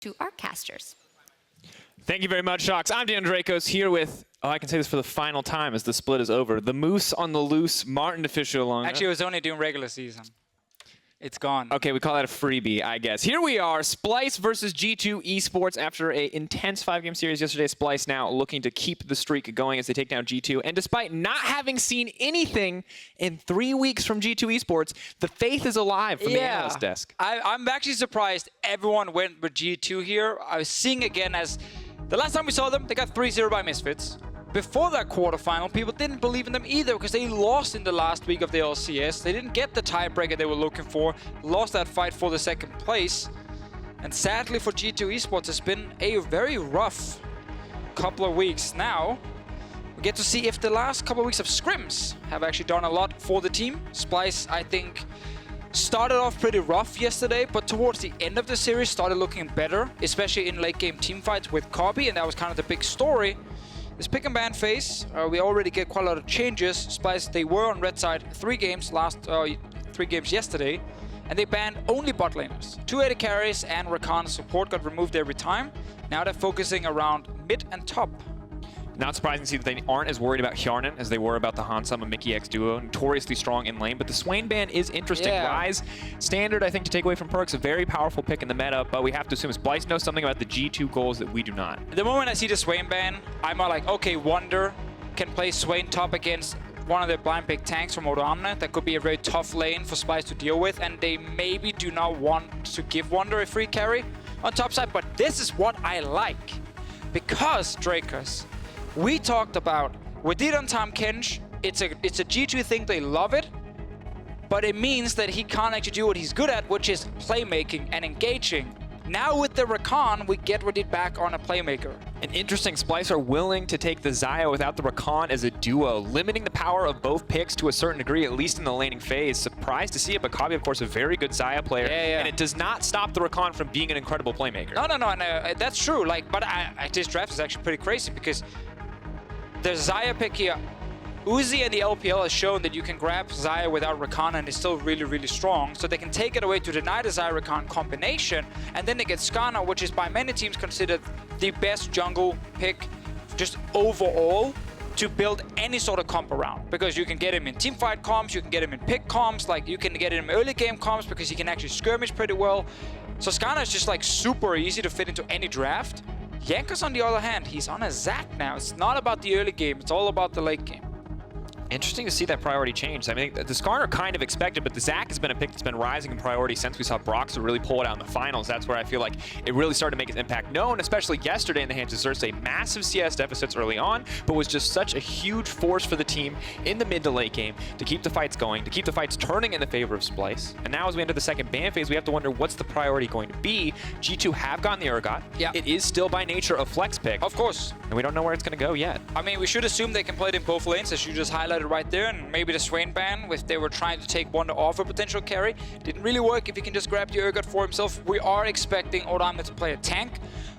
to our casters. Thank you very much, Sjokz. I'm Dan Drakos here with, I can say this for the final time as the split is over, the Moose on the loose, Martin Deficio along. Actually, it was only doing regular season. It's gone. Okay, we call that a freebie, I guess. Here we are, Splyce versus G2 Esports after an intense 5-game series yesterday. Splyce now looking to keep the streak going as they take down G2. And despite not having seen anything in 3 weeks from G2 Esports, the faith is alive from the analyst desk. I'm actually surprised everyone went with G2 here. I was seeing again as the last time we saw them, they got 3-0 by Misfits. Before that quarterfinal, people didn't believe in them either because they lost in the last week of the LCS. They didn't get the tiebreaker they were looking for, lost that fight for the second place. And sadly for G2 Esports, it's been a very rough couple of weeks. Now, we get to see if the last couple of weeks of scrims have actually done a lot for the team. Splyce, I think, started off pretty rough yesterday, but towards the end of the series started looking better, especially in late game teamfights with Kobbe, and that was kind of the big story. This pick and ban phase, we already get quite a lot of changes. Splyce, they were on red side 3 games 3 games yesterday, and they banned only bot laners. 2 AD carries and Rakan support got removed every time. Now they're focusing around mid and top. Not surprising to see that they aren't as worried about Hjärnan as they were about the Hansam and Mickey X duo, notoriously strong in lane. But the Swain ban is interesting. Rise, standard, I think, to take away from PerkZ, a very powerful pick in the meta, but we have to assume Splyce knows something about the G2 goals that we do not. The moment I see the Swain ban, I'm like, okay, Wunder can play Swain top against one of the blind pick tanks from Odoamne. That could be a very tough lane for Splyce to deal with, and they maybe do not want to give Wunder a free carry on top side, but this is what I like. Because, Drakos, we talked about Wadid on Tam Kench. It's a G2 thing, they love it, but it means that he can't actually do what he's good at, which is playmaking and engaging. Now with the Rakan, we get Wadid back on a playmaker. And interesting, Splyce are willing to take the Xayah without the Rakan as a duo, limiting the power of both picks to a certain degree, at least in the laning phase. Surprised to see it, but Kobbe, of course, a very good Xayah player, and it does not stop the Rakan from being an incredible playmaker. No, that's true. But this draft is actually pretty crazy because the Xayah pick here, Uzi and the LPL has shown that you can grab Xayah without Rakan and it's still really, really strong. So they can take it away to deny the Xayah-Rakan combination, and then they get Skarner, which is by many teams considered the best jungle pick just overall to build any sort of comp around. Because you can get him in teamfight comps, you can get him in pick comps, like you can get him in early game comps because he can actually skirmish pretty well. So Skarner is just like super easy to fit into any draft. Jankos, on the other hand, he's on a Xayah now. It's not about the early game, it's all about the late game. Interesting to see that priority change. I mean, the Skarner kind of expected, but the Xayah has been a pick that's been rising in priority since we saw Broxah really pull it out in the finals. That's where I feel like it really started to make its impact known, especially yesterday in the hands of Xerxe. Massive CS deficits early on, but was just such a huge force for the team in the mid to late game to keep the fights going, to keep the fights turning in the favor of Splyce. And now as we enter the second ban phase, we have to wonder what's the priority going to be. G2 have gotten the Urgot. Yeah. It is still by nature a flex pick. Of course. And we don't know where it's going to go yet. I mean, we should assume they can play it in both lanes, as you just highlighted right there, and maybe the Swain ban, if they were trying to take Wunder off a potential carry. Didn't really work if he can just grab the Urgot for himself. We are expecting Odoamne to play a tank.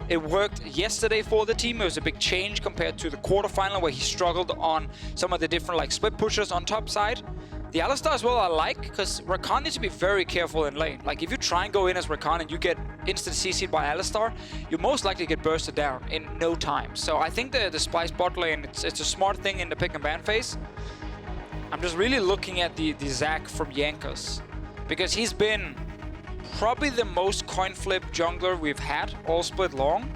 It worked yesterday for the team. It was a big change compared to the quarterfinal where he struggled on some of the different like split pushers on top side. The Alistar as well I like, because Rakan needs to be very careful in lane. Like if you try and go in as Rakan and you get instant CC'd by Alistar, you most likely get bursted down in no time. So I think the Splyce bot lane, it's a smart thing in the pick and ban phase. I'm just really looking at the Xayah from Jankos, because he's been probably the most coin flip jungler we've had all split long.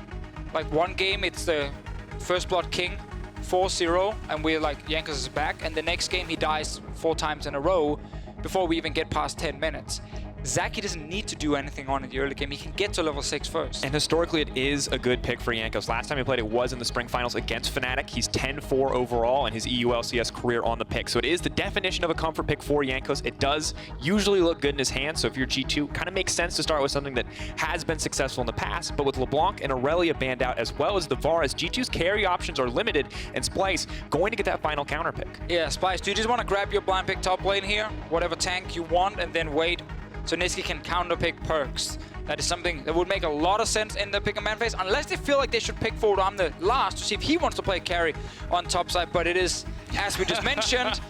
Like one game it's the First Blood King 4-0 and we're like Jankos is back, and the next game he dies 4 times in a row before we even get past 10 minutes. Xayah doesn't need to do anything on in the early game. He can get to level 6 first. And historically, it is a good pick for Jankos. Last time he played it was in the spring finals against Fnatic. He's 10-4 overall in his EU LCS career on the pick. So it is the definition of a comfort pick for Jankos. It does usually look good in his hands. So if you're G2, kind of makes sense to start with something that has been successful in the past. But with LeBlanc and Aurelia banned out, as well as the Varus, G2's carry options are limited, and Splyce going to get that final counter pick. Yeah, Splyce, do you just want to grab your blind pick top lane here, whatever tank you want, and then wait so Nisqy can counterpick PerkZ? That is something that would make a lot of sense in the pick and ban phase, unless they feel like they should pick forward on the last to see if he wants to play carry on top side. But it is, as we just mentioned,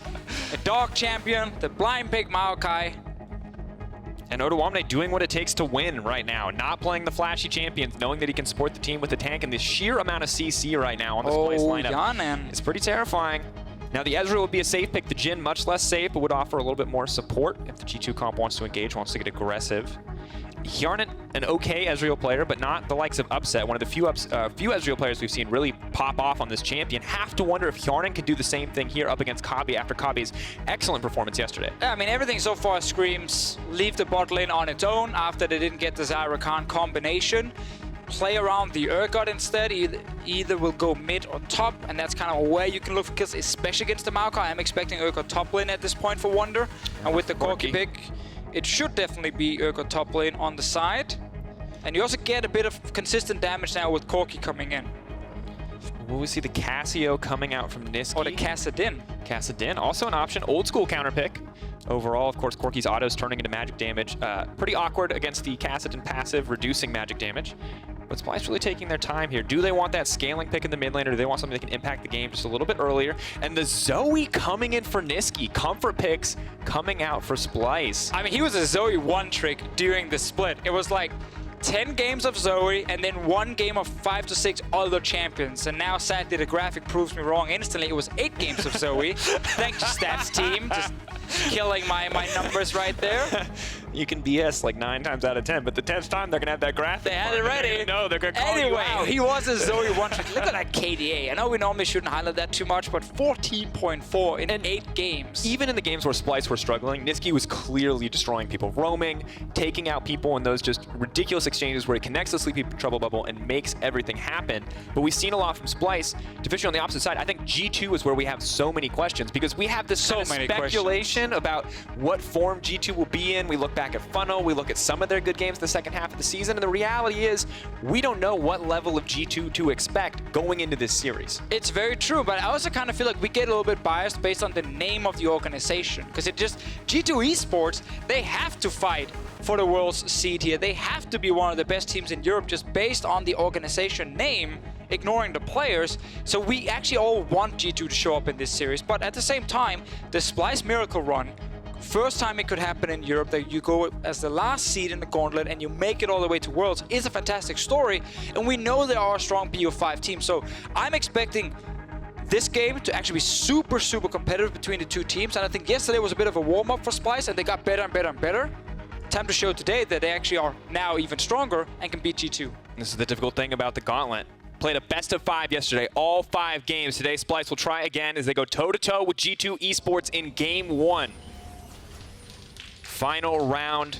a dog champion, the blind pick Maokai. And Odoamne doing what it takes to win right now. Not playing the flashy champions, knowing that he can support the team with the tank, and the sheer amount of CC right now on the Splyce lineup Hjärnan. is pretty terrifying. Now the Ezreal would be a safe pick. The Jhin much less safe, but would offer a little bit more support if the G2 comp wants to engage, wants to get aggressive. Hjärnan, an okay Ezreal player, but not the likes of Upset. One of the few Ezreal players we've seen really pop off on this champion. Have to wonder if Hjärnan could do the same thing here up against Kobbe after Kobbe's excellent performance yesterday. Yeah, I mean, everything so far screams leave the bot lane on its own after they didn't get the Xayah Rakan combination. Play around the Urgot instead. Either will go mid or top, and that's kind of where you can look for kills, especially against the Maokai. I'm expecting Urgot top lane at this point for Wunder. And with the Corki pick, it should definitely be Urgot top lane on the side. And you also get a bit of consistent damage now with Corki coming in. Will we see the Casio coming out from Nisqy? Or the Kassadin. Kassadin, also an option. Old school counter pick. Overall, of course, Corki's autos turning into magic damage. Pretty awkward against the Kassadin passive, reducing magic damage. But Splyce really taking their time here. Do they want that scaling pick in the mid lane, or do they want something that can impact the game just a little bit earlier? And the Zoe coming in for Nisqy. Comfort picks coming out for Splyce. I mean, he was a Zoe one trick during the split. It was like 10 games of Zoe and then 1 game of 5 to 6 other champions. And now, sadly, the graphic proves me wrong instantly. It was 8 games of Zoe. Thank you, stats team. Just killing my numbers right there. You can BS like 9 times out of 10, but the 10th time they're gonna have that graphic. They had it ready. No, they're gonna call you out. He was a Zoe one trick. Look at that KDA. I know we normally shouldn't highlight that too much, but 14.4 in 8 games. Even in the games where Splyce were struggling, Nisqy was clearly destroying people, roaming, taking out people in those just ridiculous exchanges where he connects the Sleepy Trouble Bubble and makes everything happen. But we've seen a lot from Splyce. Deficio on the opposite side. I think G2 is where we have so many questions, because we have this kind of speculation about what form G2 will be in. We look back at Funnel, we look at some of their good games in the second half of the season, and the reality is we don't know what level of G2 to expect going into this series. It's very true, but I also kind of feel like we get a little bit biased based on the name of the organization, because it just, G2 Esports, they have to fight for the world's seed here. They have to be one of the best teams in Europe just based on the organization name, ignoring the players. So we actually all want G2 to show up in this series, but at the same time, the Splyce Miracle Run, first time it could happen in Europe, that you go as the last seed in the gauntlet and you make it all the way to Worlds, is a fantastic story. And we know there are a strong BO5 team. So I'm expecting this game to actually be super, super competitive between the two teams. And I think yesterday was a bit of a warm-up for Splyce, and they got better and better and better. Time to show today that they actually are now even stronger and can beat G2. This is the difficult thing about the gauntlet. Played a best of 5 yesterday, all 5 games. Today, Splyce will try again as they go toe-to-toe with G2 Esports in Game 1. Final round.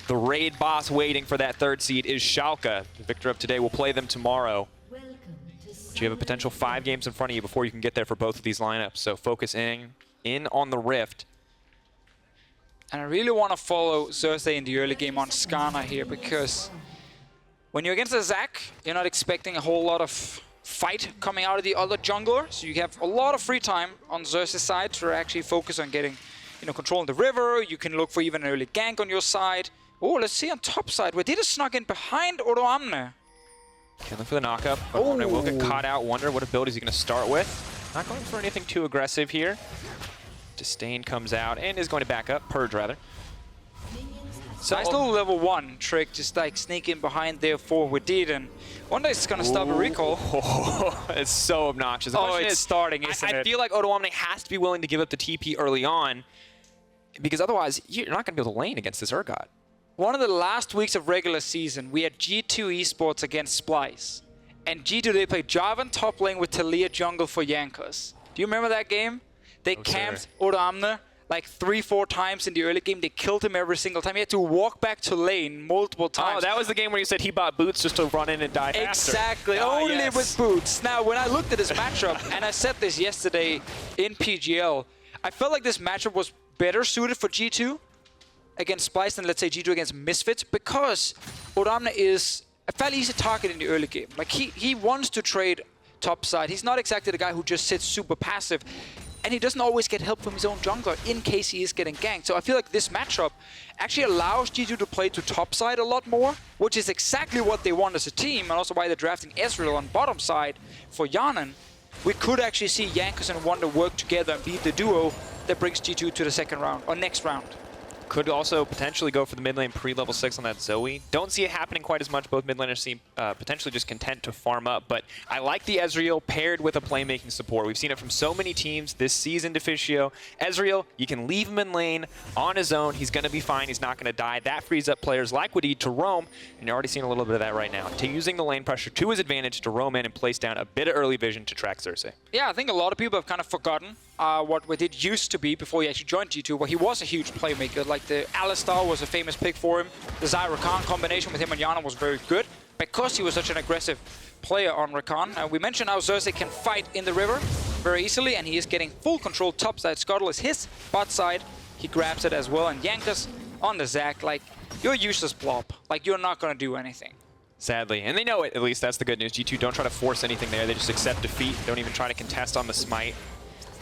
The raid boss waiting for that 3rd seed is Schalke. The victor of today will play them tomorrow. But you have a potential 5 games in front of you before you can get there for both of these lineups. So focus in on the Rift. And I really want to follow Xerxe in the early game on Skarner here, because when you're against a Zac, you're not expecting a whole lot of fight coming out of the other jungler. So you have a lot of free time on Xerxe's side to actually focus on getting, controlling the river. You can look for even an early gank on your side. Oh, let's see on top side. Wadid snuck in behind Odoamne. Okay, look for the knockup. Odoamne will get caught out. Wonder what build is he going to start with. Not going for anything too aggressive here. Disdain comes out and is going to back up. PerkZ, rather. So nice little level 1 trick, just like sneak in behind there for Wadid, and Wunder is going to stop a recall. It's so obnoxious. Oh, it's starting, isn't it? I feel like Odoamne has to be willing to give up the TP early on, because otherwise you're not going to be able to lane against this Urgot. One of the last weeks of regular season, we had G2 Esports against Splyce. And G2, they played Jarvan top lane with Talia jungle for Jankos. Do you remember that game? They camped Odoamne like 3-4 times in the early game. They killed him every single time. He had to walk back to lane multiple times. Oh, that was the game where you said he bought boots just to run in and die faster. Exactly. Only with boots. Now, when I looked at this matchup, and I said this yesterday in PGL, I felt like this matchup was better suited for G2 against Splyce than, let's say, G2 against Misfits, because Odoamne is a fairly easy target in the early game. Like, he wants to trade top side. He's not exactly the guy who just sits super passive. And he doesn't always get help from his own jungler in case he is getting ganked. So I feel like this matchup actually allows G2 to play to top side a lot more, which is exactly what they want as a team, and also why they're drafting Ezreal on bottom side for Hjärnan. We could actually see Jankos and Wunder work together and beat the duo that brings G2 to the second round, or next round. Could also potentially go for the mid lane pre-level 6 on that Zoe. Don't see it happening quite as much. Both mid laners seem potentially just content to farm up. But I like the Ezreal paired with a playmaking support. We've seen it from so many teams this season, Deficio. Ezreal, you can leave him in lane on his own. He's going to be fine. He's not going to die. That frees up players like Wadid to roam. And you're already seeing a little bit of that right now. Using the lane pressure to his advantage to roam in and place down a bit of early vision to track Xerxe. Yeah, I think a lot of people have kind of forgotten what Wadid used to be before he actually joined G2, where he was a huge playmaker. Like the Alistar was a famous pick for him. The Xayah Rakan combination with him and Hjärnan was very good because he was such an aggressive player on Rakan. We mentioned how Xerxe can fight in the river very easily, and he is getting full control topside. Scuttle is his bot side. He grabs it as well, and Jankos on the Zac, like, you're a useless blob. Like, you're not going to do anything. Sadly. And they know it, at least. That's the good news. G2 don't try to force anything there. They just accept defeat. Don't even try to contest on the smite.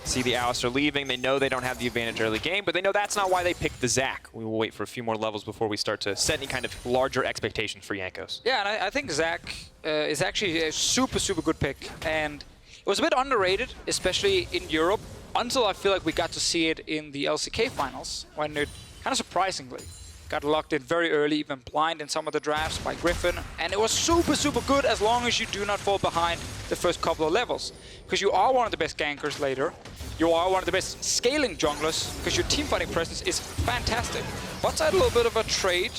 See the Alistar leaving. They know they don't have the advantage early game, but they know that's not why they picked the Zac. We will wait for a few more levels before we start to set any kind of larger expectations for Jankos. Yeah, and I think Zac is actually a super, super good pick. And it was a bit underrated, especially in Europe, until I feel like we got to see it in the LCK finals, when it kind of surprisingly got locked in very early, even blind in some of the drafts by Griffin. And it was super, super good as long as you do not fall behind the first couple of levels. Because you are one of the best gankers later. You are one of the best scaling junglers, because your teamfighting presence is fantastic. Bot side a little bit of a trade.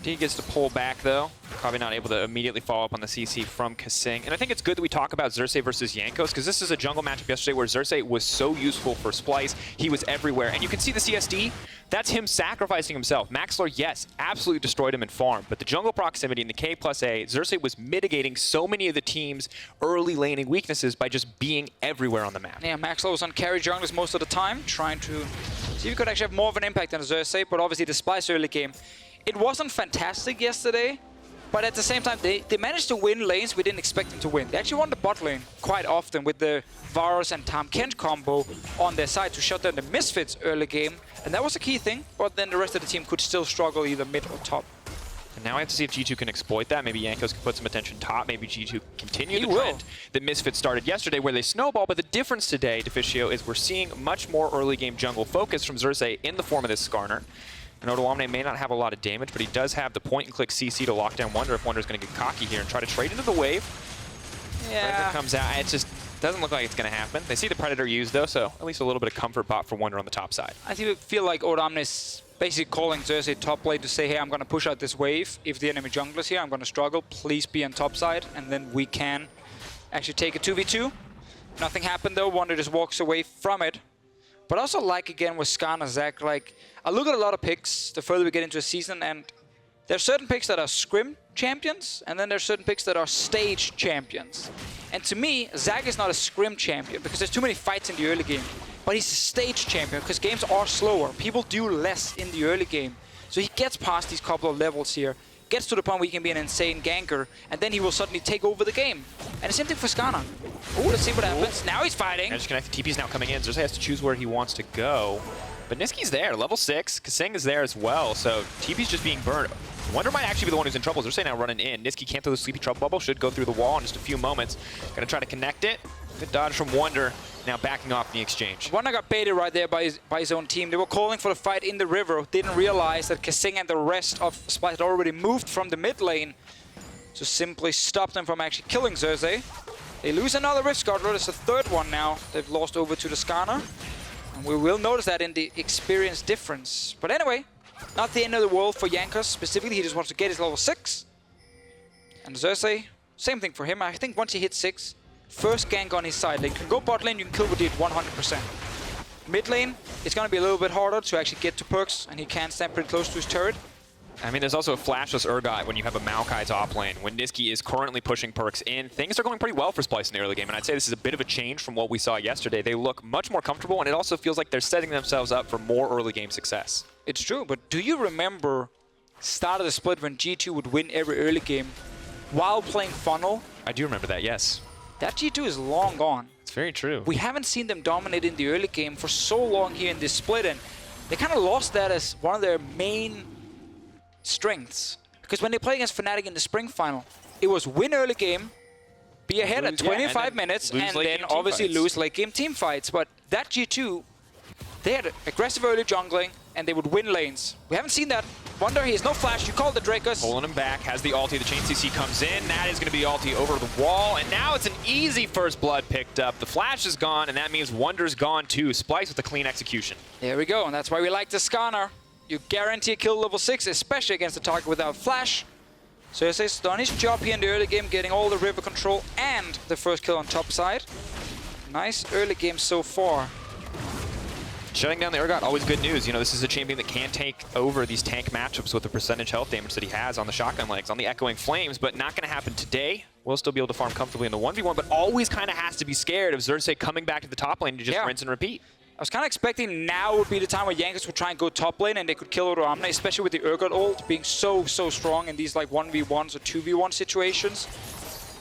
He gets to pull back, though. Probably not able to immediately follow up on the CC from kaSing. And I think it's good that we talk about Xerxe versus Jankos, because this is a jungle matchup yesterday where Xerxe was so useful for Splyce. He was everywhere. And you can see the CSD. That's him sacrificing himself. Maxler, yes, absolutely destroyed him in farm. But the jungle proximity in the K+A, Xerxe was mitigating so many of the team's early laning weaknesses by just being everywhere on the map. Yeah, Maxler was on carry junglers most of the time, trying to see if he could actually have more of an impact than Xerxe. But obviously the Splyce early game, it wasn't fantastic yesterday, but at the same time, they managed to win lanes we didn't expect them to win. They actually won the bot lane quite often with the Varus and Tahm Kench combo on their side to shut down the Misfits early game. And that was a key thing, but then the rest of the team could still struggle either mid or top. And now we have to see if G2 can exploit that. Maybe Jankos can put some attention top. Maybe G2 continue the trend that Misfits started yesterday where they snowball. But the difference today, Deficio, is we're seeing much more early game jungle focus from Xerxe in the form of this Skarner. And Odoamne may not have a lot of damage, but he does have the point-and-click CC to lock down Wunder if Wunder's going to get cocky here and try to trade into the wave. Yeah. Predator comes out. It just doesn't look like it's going to happen. They see the Predator used, though, so at least a little bit of comfort bot for Wunder on the top side. I feel like Odoamne is basically calling Xerxe top lane to say, hey, I'm going to push out this wave. If the enemy jungler's here, I'm going to struggle. Please be on top side, and then we can actually take a 2v2. Nothing happened, though. Wunder just walks away from it. But also, like, again, with Skarner, Zac, like, I look at a lot of picks the further we get into a season, and there are certain picks that are scrim champions, and then there are certain picks that are stage champions. And to me, Zac is not a scrim champion, because there's too many fights in the early game. But he's a stage champion, because games are slower. People do less in the early game. So he gets past these couple of levels here, gets to the point where he can be an insane ganker, and then he will suddenly take over the game. And the same thing for Skarner. Oh, let's see what happens. Now he's fighting. Just connected. TP's now coming in. Xerxe has to choose where he wants to go. But Nisqy's there, level 6. kaSing is there as well, so TP's just being burned. Wunder might actually be the one who's in trouble. Xerxe now running in. Nisqy can't throw the sleepy trouble bubble. Should go through the wall in just a few moments. Gonna try to connect it. Good dodge from Wunder. Now backing off the exchange. Wunder got baited right there by his own team. They were calling for the fight in the river. Didn't realize that kaSing and the rest of Splyce had already moved from the mid lane to simply stop them from actually killing Xerxe. They lose another Rift Scuttler. It's the third one now. They've lost over to the Skarner. And we will notice that in the experience difference. But anyway, not the end of the world for Jankos. Specifically, he just wants to get his level 6. And Xerxe, same thing for him. I think once he hits 6, first gank on his side lane. You can go bot lane, you can kill Wadid 100%. Mid lane, it's going to be a little bit harder to actually get to PerkZ, and he can stand pretty close to his turret. I mean, there's also a flashless Urgot when you have a Maokai top lane. When Nisqy is currently pushing PerkZ in, things are going pretty well for Splyce in the early game. And I'd say this is a bit of a change from what we saw yesterday. They look much more comfortable, and it also feels like they're setting themselves up for more early game success. It's true, but do you remember start of the split when G2 would win every early game while playing Funnel? I do remember that, yes. That G2 is long gone. It's very true. We haven't seen them dominate in the early game for so long here in this split, and they kind of lost that as one of their main strengths. Because when they play against Fnatic in the spring final, it was win early game, be ahead at 25 minutes, and then obviously lose late game team fights. But that G2, they had aggressive early jungling, and they would win lanes. We haven't seen that. Wunder, he has no flash. You called the Drakos. Pulling him back, has the ulti. The chain CC comes in. That is going to be ulti over the wall. And now it's an easy first blood picked up. The flash is gone, and that means Wunder's gone too. Splyce with a clean execution. There we go, and that's why we like the Skarner. You guarantee a kill level 6, especially against a target without flash. So Xerxe's done his job here in the early game, getting all the river control and the first kill on top side. Nice early game so far. Shutting down the Urgot, always good news. You know, this is a champion that can take over these tank matchups with the percentage health damage that he has on the shotgun legs, on the echoing flames, but not going to happen today. We'll still be able to farm comfortably in the 1v1, but always kind of has to be scared of Xerxe coming back to the top lane to just rinse and repeat. I was kind of expecting now would be the time where Jankos would try and go top lane and they could kill Odoamne, especially with the Urgot ult being so strong in these like 1v1s or 2v1 situations.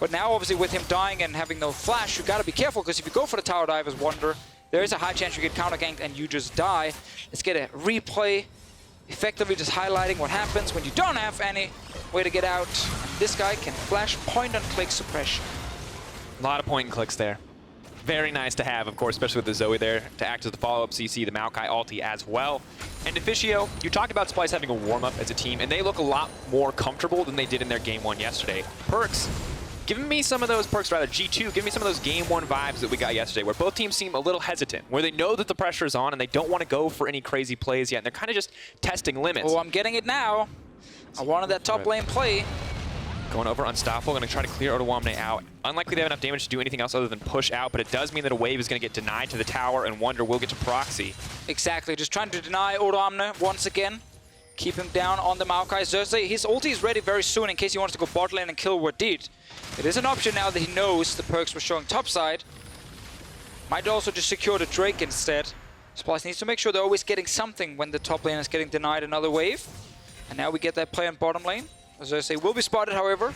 But now obviously with him dying and having no flash, you got to be careful, because if you go for the tower dive as Wunder, there is a high chance you get counter ganked and you just die. Let's get a replay, effectively just highlighting what happens when you don't have any way to get out. This guy can flash point and click suppression. A lot of point and clicks there. Very nice to have, of course, especially with the Zoe there to act as the follow-up CC, the Maokai ulti as well. And Deficio, you talked about Splyce having a warm-up as a team, and they look a lot more comfortable than they did in their Game 1 yesterday. PerkZ, give me some of those, G2, give me some of those Game 1 vibes that we got yesterday, where both teams seem a little hesitant, where they know that the pressure is on and they don't want to go for any crazy plays yet, and they're kind of just testing limits. Oh, I'm getting it now. I wanted that top lane play. Going over Unstoppable, going to try to clear Odoamne out. Unlikely they have enough damage to do anything else other than push out, but it does mean that a wave is going to get denied to the tower, and Wunder will get to proxy. Exactly, just trying to deny Odoamne once again. Keep him down on the Maokai. Xerxe, his ulti is ready very soon in case he wants to go bot lane and kill Wadid. It is an option now that he knows the PerkZ were showing topside. Might also just secure the Drake instead. Splyce needs to make sure they're always getting something when the top lane is getting denied another wave. And now we get that play on bottom lane. Xerxe will be spotted, however.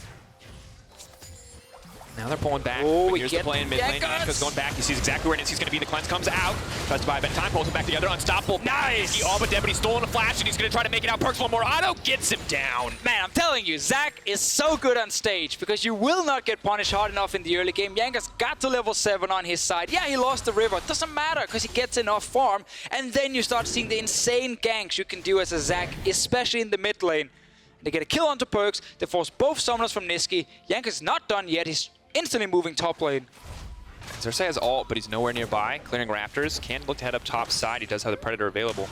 Now they're pulling back. Oh, Here's the play in mid lane. Jankos going back. He sees exactly where Nisqy's going to be. The cleanse comes out. Tries to buy a bit of time. Pulls him back together. Unstoppable. Nice! He all but dead, but he's stolen a flash, and he's going to try to make it out. PerkZ one more auto. Gets him down. Man, I'm telling you, Zach is so good on stage because you will not get punished hard enough in the early game. Jankos got to level 7 on his side. Yeah, he lost the river. Doesn't matter because he gets enough farm. And then you start seeing the insane ganks you can do as a Zach, especially in the mid lane. They get a kill onto PerkZ. They force both summoners from Nisqy. Jankos is not done yet. He's instantly moving top lane. Xerxe has ult, but he's nowhere nearby. Clearing Raptors. Can look to head up top side. He does have the Predator available.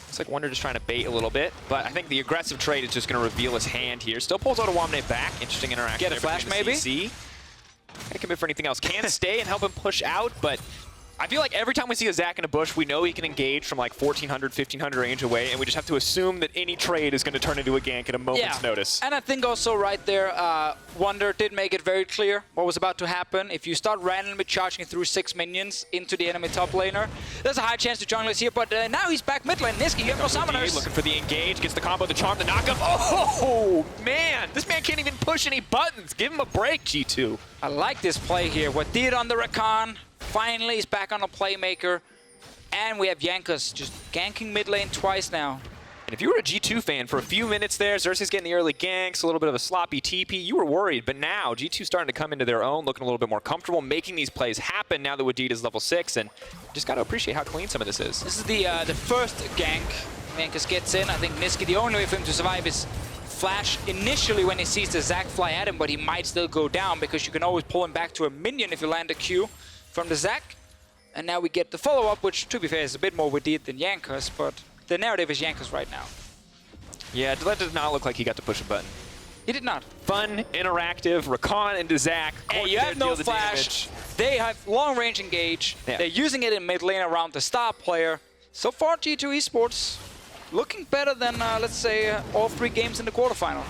Looks like Wunder just trying to bait a little bit, but I think the aggressive trade is just going to reveal his hand here. Still pulls Odoamne back. Interesting interaction. Get a flash maybe? CC. Can't commit for anything else. Can stay and help him push out, but I feel like every time we see a Zach in a bush, we know he can engage from like 1,400, 1,500 range away, and we just have to assume that any trade is going to turn into a gank at a moment's notice. And I think also right there, Wunder did make it very clear what was about to happen. If you start randomly charging through 6 minions into the enemy top laner, there's a high chance the jungle is here, but now he's back mid lane. Nisqy, you have no summoners. Looking for the engage, gets the combo, the charm, the knockup. Oh, man! This man can't even push any buttons. Give him a break, G2. I like this play here. Wadid on the Rakan. Finally, he's back on a playmaker. And we have Jankos just ganking mid lane twice now. And if you were a G2 fan for a few minutes there, Xerxe's getting the early ganks, a little bit of a sloppy TP, you were worried. But now, G2's starting to come into their own, looking a little bit more comfortable, making these plays happen now that Wadid is level 6. And just got to appreciate how clean some of this is. This is the first gank. Jankos gets in. I think Nisqy, the only way for him to survive is flash initially when he sees the Zac fly at him, but he might still go down because you can always pull him back to a minion if you land a Q from the Zac. And now we get the follow-up, which, to be fair, is a bit more Wadid than Jankos, but the narrative is Jankos right now. Yeah, that did not look like he got to push a button. He did not. Fun, interactive, Rakan into Zac. Hey, you have no flash. They have long-range engage. Yeah. They're using it in mid lane around the star player. So far, G2 Esports looking better than, let's say, all 3 games in the quarterfinal.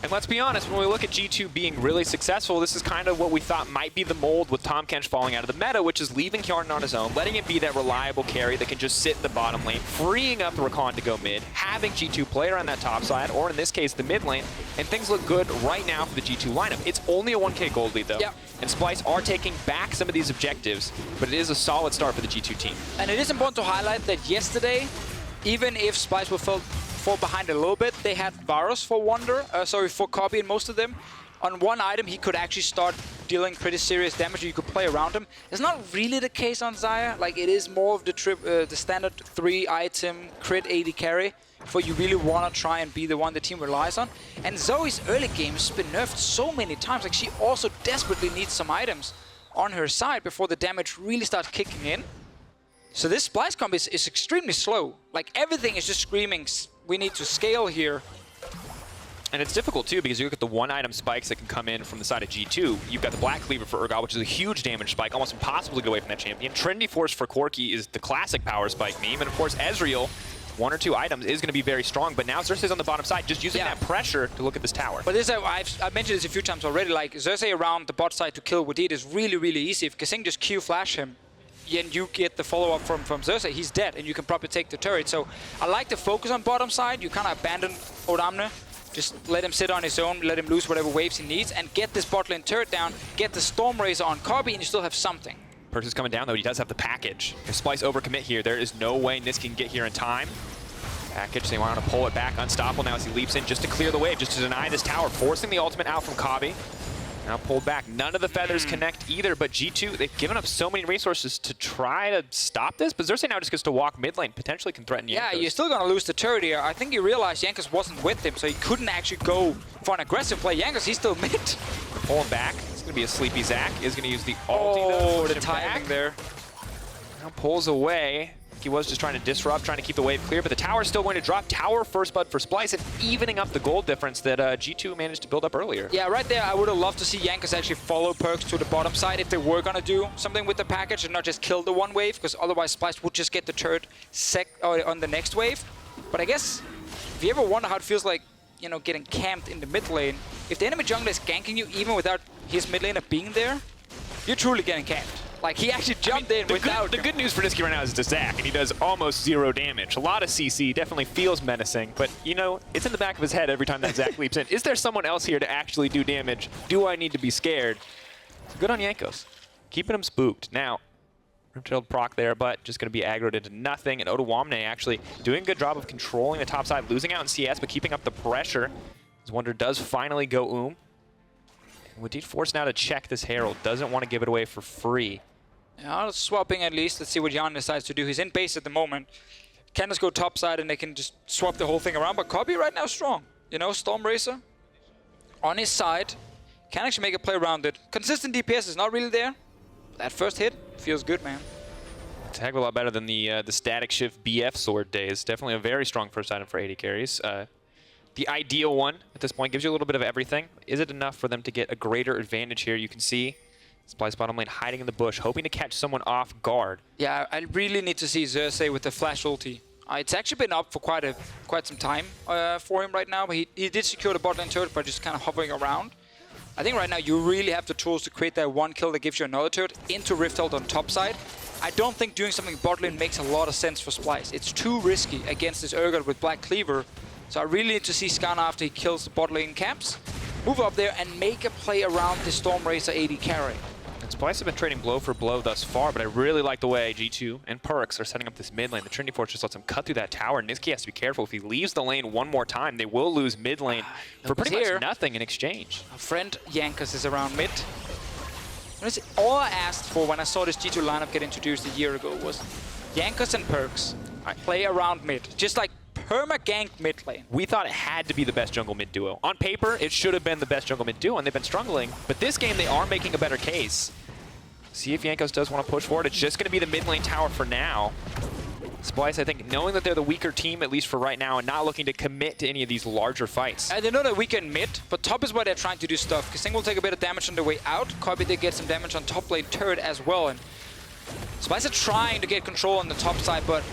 And let's be honest, when we look at G2 being really successful, this is kind of what we thought might be the mold with Tahm Kench falling out of the meta, which is leaving Hjärnan on his own, letting it be that reliable carry that can just sit in the bottom lane, freeing up the Rakan to go mid, having G2 play around that top side, or in this case, the mid lane, and things look good right now for the G2 lineup. It's only a 1K gold lead, though, and Splyce are taking back some of these objectives, but it is a solid start for the G2 team. And it is important to highlight that yesterday, even if Splyce will fall behind a little bit, they had Varus for Wunder, for Kobbe and most of them. On one item, he could actually start dealing pretty serious damage, you could play around him. It's not really the case on Xayah. Like, it is more of the standard 3-item crit AD carry for you really want to try and be the one the team relies on. And Zoe's early game has been nerfed so many times. Like, she also desperately needs some items on her side before the damage really starts kicking in. So this Splyce comp is extremely slow. Like, everything is just screaming, we need to scale here. And it's difficult too, because you look at the one-item spikes that can come in from the side of G2. You've got the Black Cleaver for Urgot, which is a huge damage spike, almost impossible to get away from that champion. Trinity Force for Corki is the classic power spike meme. And of course, Ezreal, 1 or 2 items, is going to be very strong. But now Xerxe is on the bottom side, just using that pressure to look at this tower. But this, I've mentioned this a few times already, like Xerxe around the bot side to kill Wadid is really, really easy. If kaSing just Q flash him, and you get the follow-up from Xerxe, he's dead, and you can probably take the turret. So I like to focus on bottom side. You kind of abandon Odoamne. Just let him sit on his own, let him lose whatever waves he needs, and get this bot lane turret down, get the Storm Razor on Kobbe, and you still have something. PerkZ is coming down, though. He does have the package. If Splyce overcommit here, there is no way Nisqy can get here in time. Package, they want to pull it back. Unstoppable now as he leaps in just to clear the wave, just to deny this tower, forcing the ultimate out from Kobbe. Now pulled back. None of the feathers connect either, but G2, they've given up so many resources to try to stop this, but Xerxe now just gets to walk mid lane, potentially can threaten Jankos. Yeah, you're still going to lose the turret here. I think he realized Jankos wasn't with him, so he couldn't actually go for an aggressive play. Jankos, he's still mid. Pull him back. It's going to be a sleepy Zach. Is going to use the ulti. Oh, the timing there. Now pulls away. He was just trying to disrupt, trying to keep the wave clear, but the tower's still going to drop. Tower first blood for Splyce, and evening up the gold difference that G2 managed to build up earlier. Yeah, right there, I would have loved to see Jankos actually follow PerkZ to the bottom side if they were going to do something with the package and not just kill the one wave, because otherwise Splyce would just get the turret on the next wave. But I guess, if you ever wonder how it feels like, you know, getting camped in the mid lane, if the enemy jungler is ganking you even without his mid laner being there, you're truly getting camped. Like, he actually jumped in without... The good news for Nisqy right now is it's a Zach, and he does almost 0 damage. A lot of CC, definitely feels menacing, but, you know, it's in the back of his head every time that Zach leaps in. Is there someone else here to actually do damage? Do I need to be scared? Good on Jankos. Keeping him spooked. Now, Rimtail proc there, but just going to be aggroed into nothing, and Odoamne actually doing a good job of controlling the top side, losing out in CS, but keeping up the pressure. As Wunder does finally go Wadid forced now to check this Herald. Doesn't want to give it away for free. Yeah, swapping at least. Let's see what Hjärnan decides to do. He's in base at the moment. Can just go top side and they can just swap the whole thing around. But Kobbe right now is strong. You know, Storm Razor on his side. Can actually make a play around it. Consistent DPS is not really there. That first hit feels good, man. It's a heck of a lot better than the static shift BF sword days. Definitely a very strong first item for AD carries. The ideal one at this point gives you a little bit of everything. Is it enough for them to get a greater advantage here? You can see Splyce bottom lane hiding in the bush, hoping to catch someone off guard. Yeah, I really need to see Xerxe with the flash ulti. It's actually been up for quite some time for him right now, but he did secure the bot lane turret by just kind of hovering around. I think right now you really have the tools to create that one kill that gives you another turret into Rift Ult on top side. I don't think doing something bot lane makes a lot of sense for Splyce. It's too risky against this Urgot with Black Cleaver. So I really need to see Skarner after he kills the bot lane camps, move up there and make a play around the Storm Razor AD carry. And Splyce have been trading blow for blow thus far, but I really like the way G2 and PerkZ are setting up this mid lane. The Trinity Force just lets him cut through that tower. Nisqy has to be careful. If he leaves the lane one more time, they will lose mid lane for pretty much nothing in exchange. Our friend Jankos is around mid. All I asked for when I saw this G2 lineup get introduced a year ago was Jankos and PerkZ play around mid. Just like perma-gank mid lane. We thought it had to be the best jungle mid duo. On paper, it should have been the best jungle mid duo, and they've been struggling. But this game, they are making a better case. See if Jankos does want to push forward. It's just going to be the mid lane tower for now. Splyce, I think, knowing that they're the weaker team, at least for right now, and not looking to commit to any of these larger fights. And they know they're weaker in mid, but top is where they're trying to do stuff. kaSing will take a bit of damage on the way out. Kobbe did get some damage on top lane turret as well. And Splyce are trying to get control on the top side, but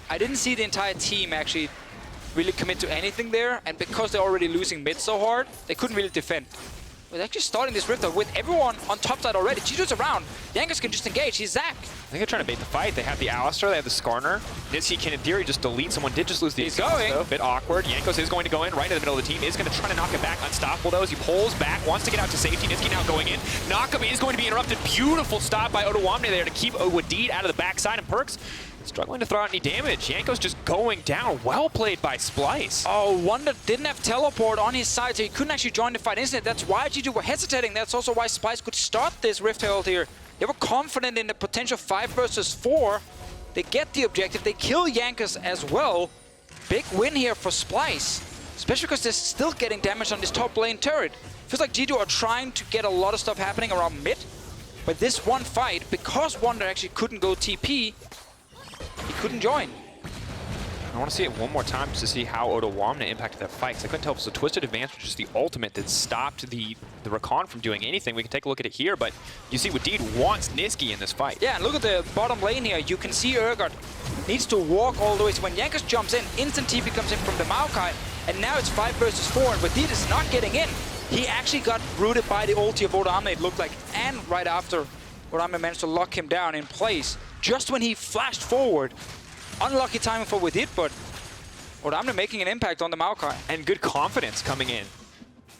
I didn't see the entire team actually really commit to anything there, and because they're already losing mid so hard, they couldn't really defend. They're actually starting this Rift Ult with everyone on top side already. G2's around. Jankos can just engage. He's Zach. I think they're trying to bait the fight. They have the Alistar, they have the Skarner. Nisqy can in theory just delete. Someone did just lose the He's going. Though. A bit awkward. Jankos is going to go in right in the middle of the team. Is going to try to knock it back. Unstoppable though as he pulls back. Wants to get out to safety. Nisqy now going in. Knockup is going to be interrupted. Beautiful stop by Odoamne there to keep Wadid out of the backside. And PerkZ Struggling to throw out any damage. Jankos just going down. Well played by Splyce. Oh, Wunder didn't have teleport on his side, so he couldn't actually join the fight instantly. That's why G2 were hesitating. That's also why Splyce could start this Rift Herald here. They were confident in the potential 5 versus 4. They get the objective. They kill Jankos as well. Big win here for Splyce, especially because they're still getting damage on this top lane turret. Feels like G2 are trying to get a lot of stuff happening around mid, but this one fight, because Wunder actually couldn't go TP, he couldn't join. I want to see it one more time just to see how Odoamne impacted that fight, because I couldn't tell if it was a Twisted Advance or just the ultimate that stopped the Rakan from doing anything. We can take a look at it here, but you see Wadid wants Nisqy in this fight. Yeah, and look at the bottom lane here. You can see Urgot needs to walk all the way. So when Jankos jumps in, instant TP comes in from the Maokai, and now it's 5 versus 4, and Wadid is not getting in. He actually got rooted by the ulti of Odoamne, it looked like, and right after Odoamne managed to lock him down in place. Just when he flashed forward. Unlucky timing for Wadid, but Odoamne making an impact on the Maokai. And good confidence coming in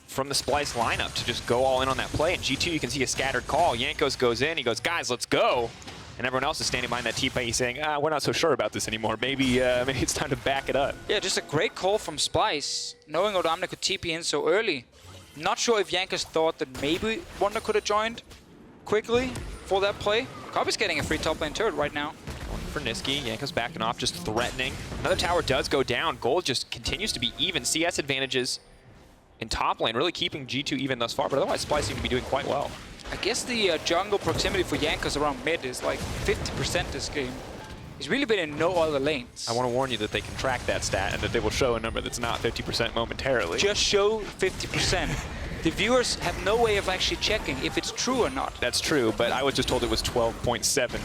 from the Splyce lineup to just go all in on that play. And G2, you can see a scattered call. Jankos goes in, he goes, guys, let's go. And everyone else is standing behind that teammate saying, we're not so sure about this anymore. Maybe it's time to back it up. Yeah, just a great call from Splyce, knowing Odoamne could TP in so early. Not sure if Jankos thought that maybe Wunder could have joined quickly for that play. Kobbe's getting a free top lane turret right now. One for Nisqy, Jankos backing off, just threatening. Another tower does go down. Gold just continues to be even. CS advantages in top lane, really keeping G2 even thus far, but otherwise Splyce seem to be doing quite well. I guess the jungle proximity for Jankos around mid is like 50% this game. He's really been in no other lanes. I want to warn you that they can track that stat and that they will show a number that's not 50% momentarily. Just show 50%. The viewers have no way of actually checking if it's true or not. That's true, but I was just told it was 12.7.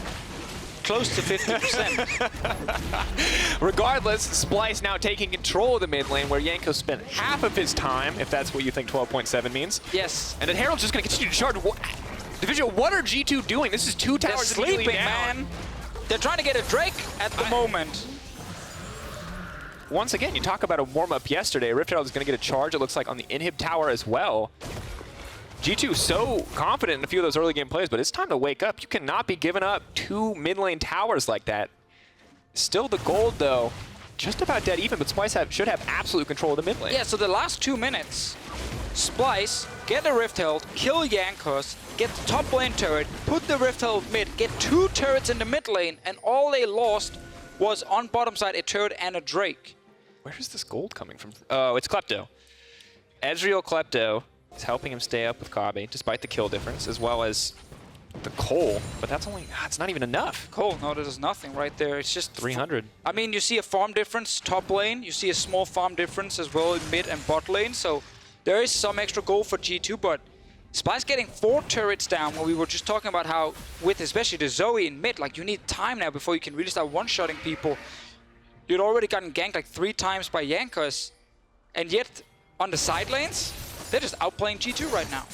Close to 50%. Regardless, Splyce now taking control of the mid lane where Jankos spent half of his time, if that's what you think 12.7 means. Yes. And then Herald's just going to continue to charge. Deficio, what are G2 doing? This is 2 towers They're sleeping, man. They're trying to get a Drake at the moment. Once again, you talk about a warm-up yesterday. Rift Herald is going to get a charge, it looks like, on the inhib tower as well. G2 so confident in a few of those early game plays, but it's time to wake up. You cannot be giving up 2 mid lane towers like that. Still the gold, though, just about dead even, but Splyce should have absolute control of the mid lane. Yeah, so the last 2 minutes, Splyce get a Rift Herald, kill Jankos, get the top lane turret, put the Rift Herald mid, get 2 turrets in the mid lane, and all they lost was on bottom side a turret and a Drake. Where is this gold coming from? Oh, it's Klepto. Ezreal Klepto is helping him stay up with Kobbe, despite the kill difference, as well as the coal. But that's only, it's not even enough. Coal, no, there's nothing right there. It's just 300. I mean, you see a farm difference top lane. You see a small farm difference as well in mid and bot lane. So there is some extra gold for G2, but Splyce getting 4 turrets down when we were just talking about how, with especially the Zoe in mid, like you need time now before you can really start one-shotting people. You'd already gotten ganked like 3 times by Jankos, and yet on the side lanes, they're just outplaying G2 right now.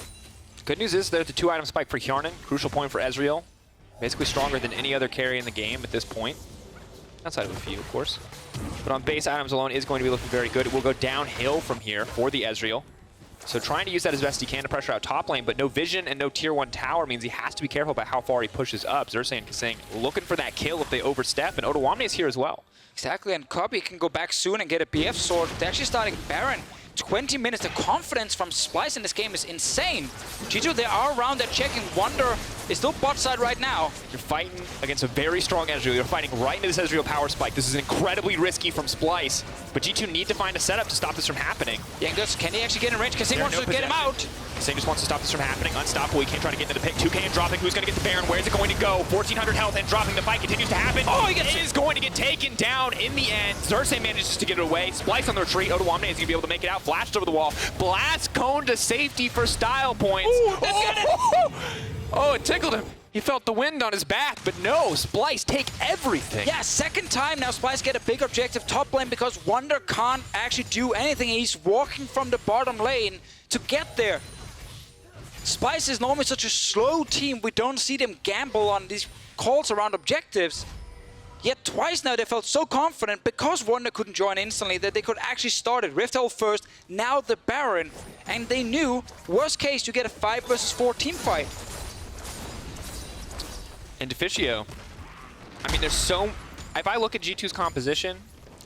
Good news is there's the 2-item spike for Hjärnan. Crucial point for Ezreal. Basically stronger than any other carry in the game at this point. Outside of a few, of course. But on base items alone is going to be looking very good. It will go downhill from here for the Ezreal. So trying to use that as best he can to pressure out top lane, but no vision and no tier 1 tower means he has to be careful about how far he pushes up. Xerxe and kaSing looking for that kill if they overstep, and Odoamne is here as well. Exactly, and Kobbe can go back soon and get a BF sword. They're actually starting Baron. 20 minutes. The confidence from Splyce in this game is insane. G2, they are around. They're checking. Wunder is still bot side right now. You're fighting against a very strong Ezreal. You're fighting right into this Ezreal power spike. This is incredibly risky from Splyce, but G2 need to find a setup to stop this from happening. Jankos, can he actually get in range? kaSing wants to get him out. kaSing just wants to stop this from happening. Unstoppable. He can't try to get into the pick. 2K and dropping. Who's going to get the Baron? Where is it going to go? 1,400 health and dropping. The fight continues to happen. Oh, it is going to get taken down in the end. Xerxe manages to get it away. Splyce on the retreat. Odoamne is going to be able to make it out. Flashed over the wall. Blast cone to safety for style points. Ooh, oh, it tickled him. He felt the wind on his back, but no, Splyce take everything. Yeah, second time now Splyce get a big objective top lane because Wunder can't actually do anything. He's walking from the bottom lane to get there. Splyce is normally such a slow team. We don't see them gamble on these calls around objectives. Yet twice now they felt so confident because Wunder couldn't join instantly that they could actually start it. Rift Herald first, now the Baron. And they knew, worst case, you get a 5 versus 4 team fight. And Deficio, I mean, there's so... if I look at G2's composition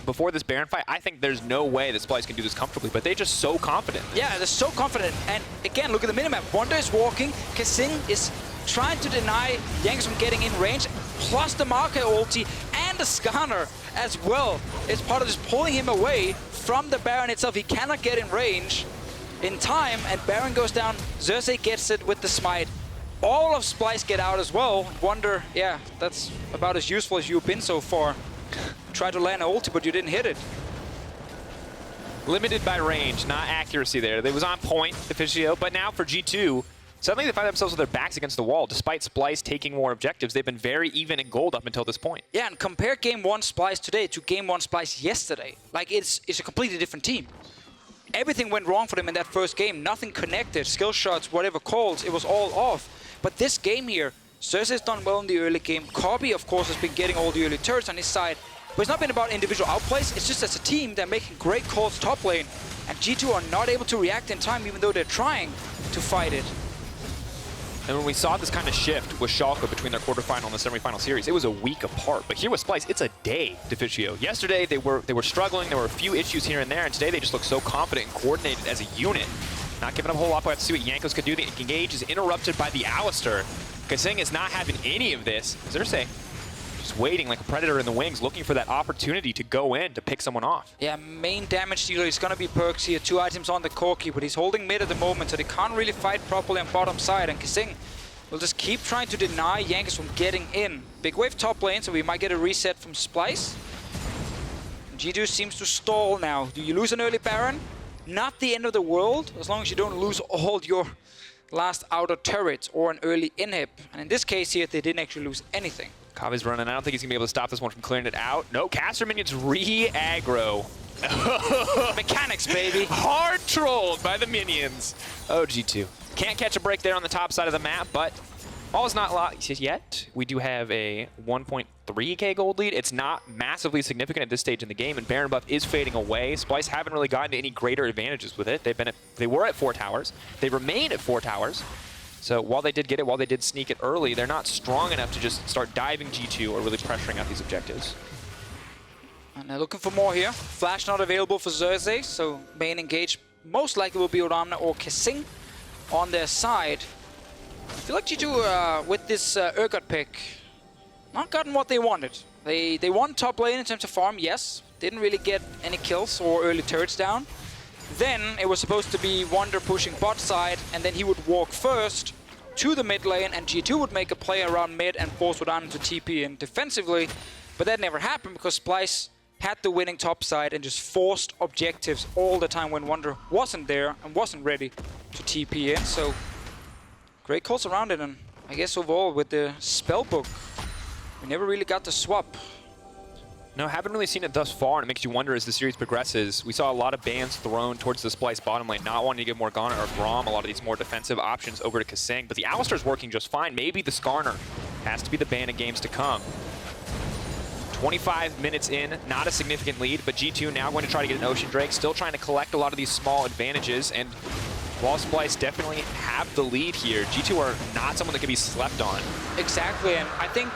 before this Baron fight, I think there's no way that Splyce can do this comfortably, but they're just so confident. Yeah, they're so confident. And again, look at the minimap. Wunder is walking. kaSing is trying to deny Jankos from getting in range, plus the Maokai ulti and the Skarner as well. It's part of just pulling him away from the Baron itself. He cannot get in range in time, and Baron goes down. Xerxe gets it with the smite. All of Splyce get out as well. Wunder, yeah, that's about as useful as you've been so far. Tried to land an ulti, but you didn't hit it. Limited by range, not accuracy there. It was on point, Deficio, but now for G2, suddenly they find themselves with their backs against the wall. Despite Splyce taking more objectives, they've been very even in gold up until this point. Yeah, and compare Game 1 Splyce today to Game 1 Splyce yesterday. Like, it's a completely different team. Everything went wrong for them in that first game. Nothing connected, skill shots, whatever calls, it was all off. But this game here, Xerxe has done well in the early game. Kobbe, of course, has been getting all the early turrets on his side. But it's not been about individual outplays, it's just as a team, they're making great calls top lane. And G2 are not able to react in time, even though they're trying to fight it. And when we saw this kind of shift with Sjokz between their quarterfinal and the semifinal series, it was a week apart. But here with Splyce, it's a day, Deficio. Yesterday, they were struggling, there were a few issues here and there, and today they just look so confident and coordinated as a unit. Not giving up a whole lot, but we have to see what Jankos could do. The engage is interrupted by the Alistar. kaSing is not having any of this. Xerxe just waiting like a predator in the wings, looking for that opportunity to go in to pick someone off. Yeah, main damage dealer is going to be PerkZ here. 2 items on the Corki, but he's holding mid at the moment, so they can't really fight properly on bottom side. And kaSing will just keep trying to deny Jankos from getting in. Big wave top lane, so we might get a reset from Splyce. G2 seems to stall now. Do you lose an early Baron? Not the end of the world, as long as you don't lose all your last outer turrets or an early inhib. And in this case here, they didn't actually lose anything. Kobbe's running. I don't think he's going to be able to stop this one from clearing it out. No, caster minions re-aggro. Mechanics, baby. Hard trolled by the minions. Oh, G2. Can't catch a break there on the top side of the map, but all is not lost yet. We do have a 1.3k gold lead. It's not massively significant at this stage in the game, and Baron buff is fading away. Splyce haven't really gotten to any greater advantages with it. They were at 4 towers. They remain at 4 towers. So while they did get it, while they did sneak it early, they're not strong enough to just start diving G2 or really pressuring out these objectives. And they're looking for more here. Flash not available for Xerxe, so main engage most likely will be Odoamne or kaSing on their side. I feel like G2 with this Urgot pick, not gotten what they wanted. They won top lane in terms of farm, yes. Didn't really get any kills or early turrets down. Then it was supposed to be Wunder pushing bot side, and then he would walk first to the mid lane, and G2 would make a play around mid and force Odoamne to TP in defensively. But that never happened because Splyce had the winning top side and just forced objectives all the time when Wunder wasn't there and wasn't ready to TP in. So great calls around it, and I guess overall with the spellbook, we never really got the swap. No, haven't really seen it thus far, and it makes you wonder as the series progresses. We saw a lot of bans thrown towards the Splyce bottom lane, not wanting to give more Ghana or Braum, a lot of these more defensive options over to kaSing, but the Alistar's working just fine. Maybe the Skarner has to be the ban in games to come. 25 minutes in, not a significant lead, but G2 now going to try to get an Ocean Drake, still trying to collect a lot of these small advantages, and while Splyce definitely have the lead here, G2 are not someone that can be slept on. Exactly, and I think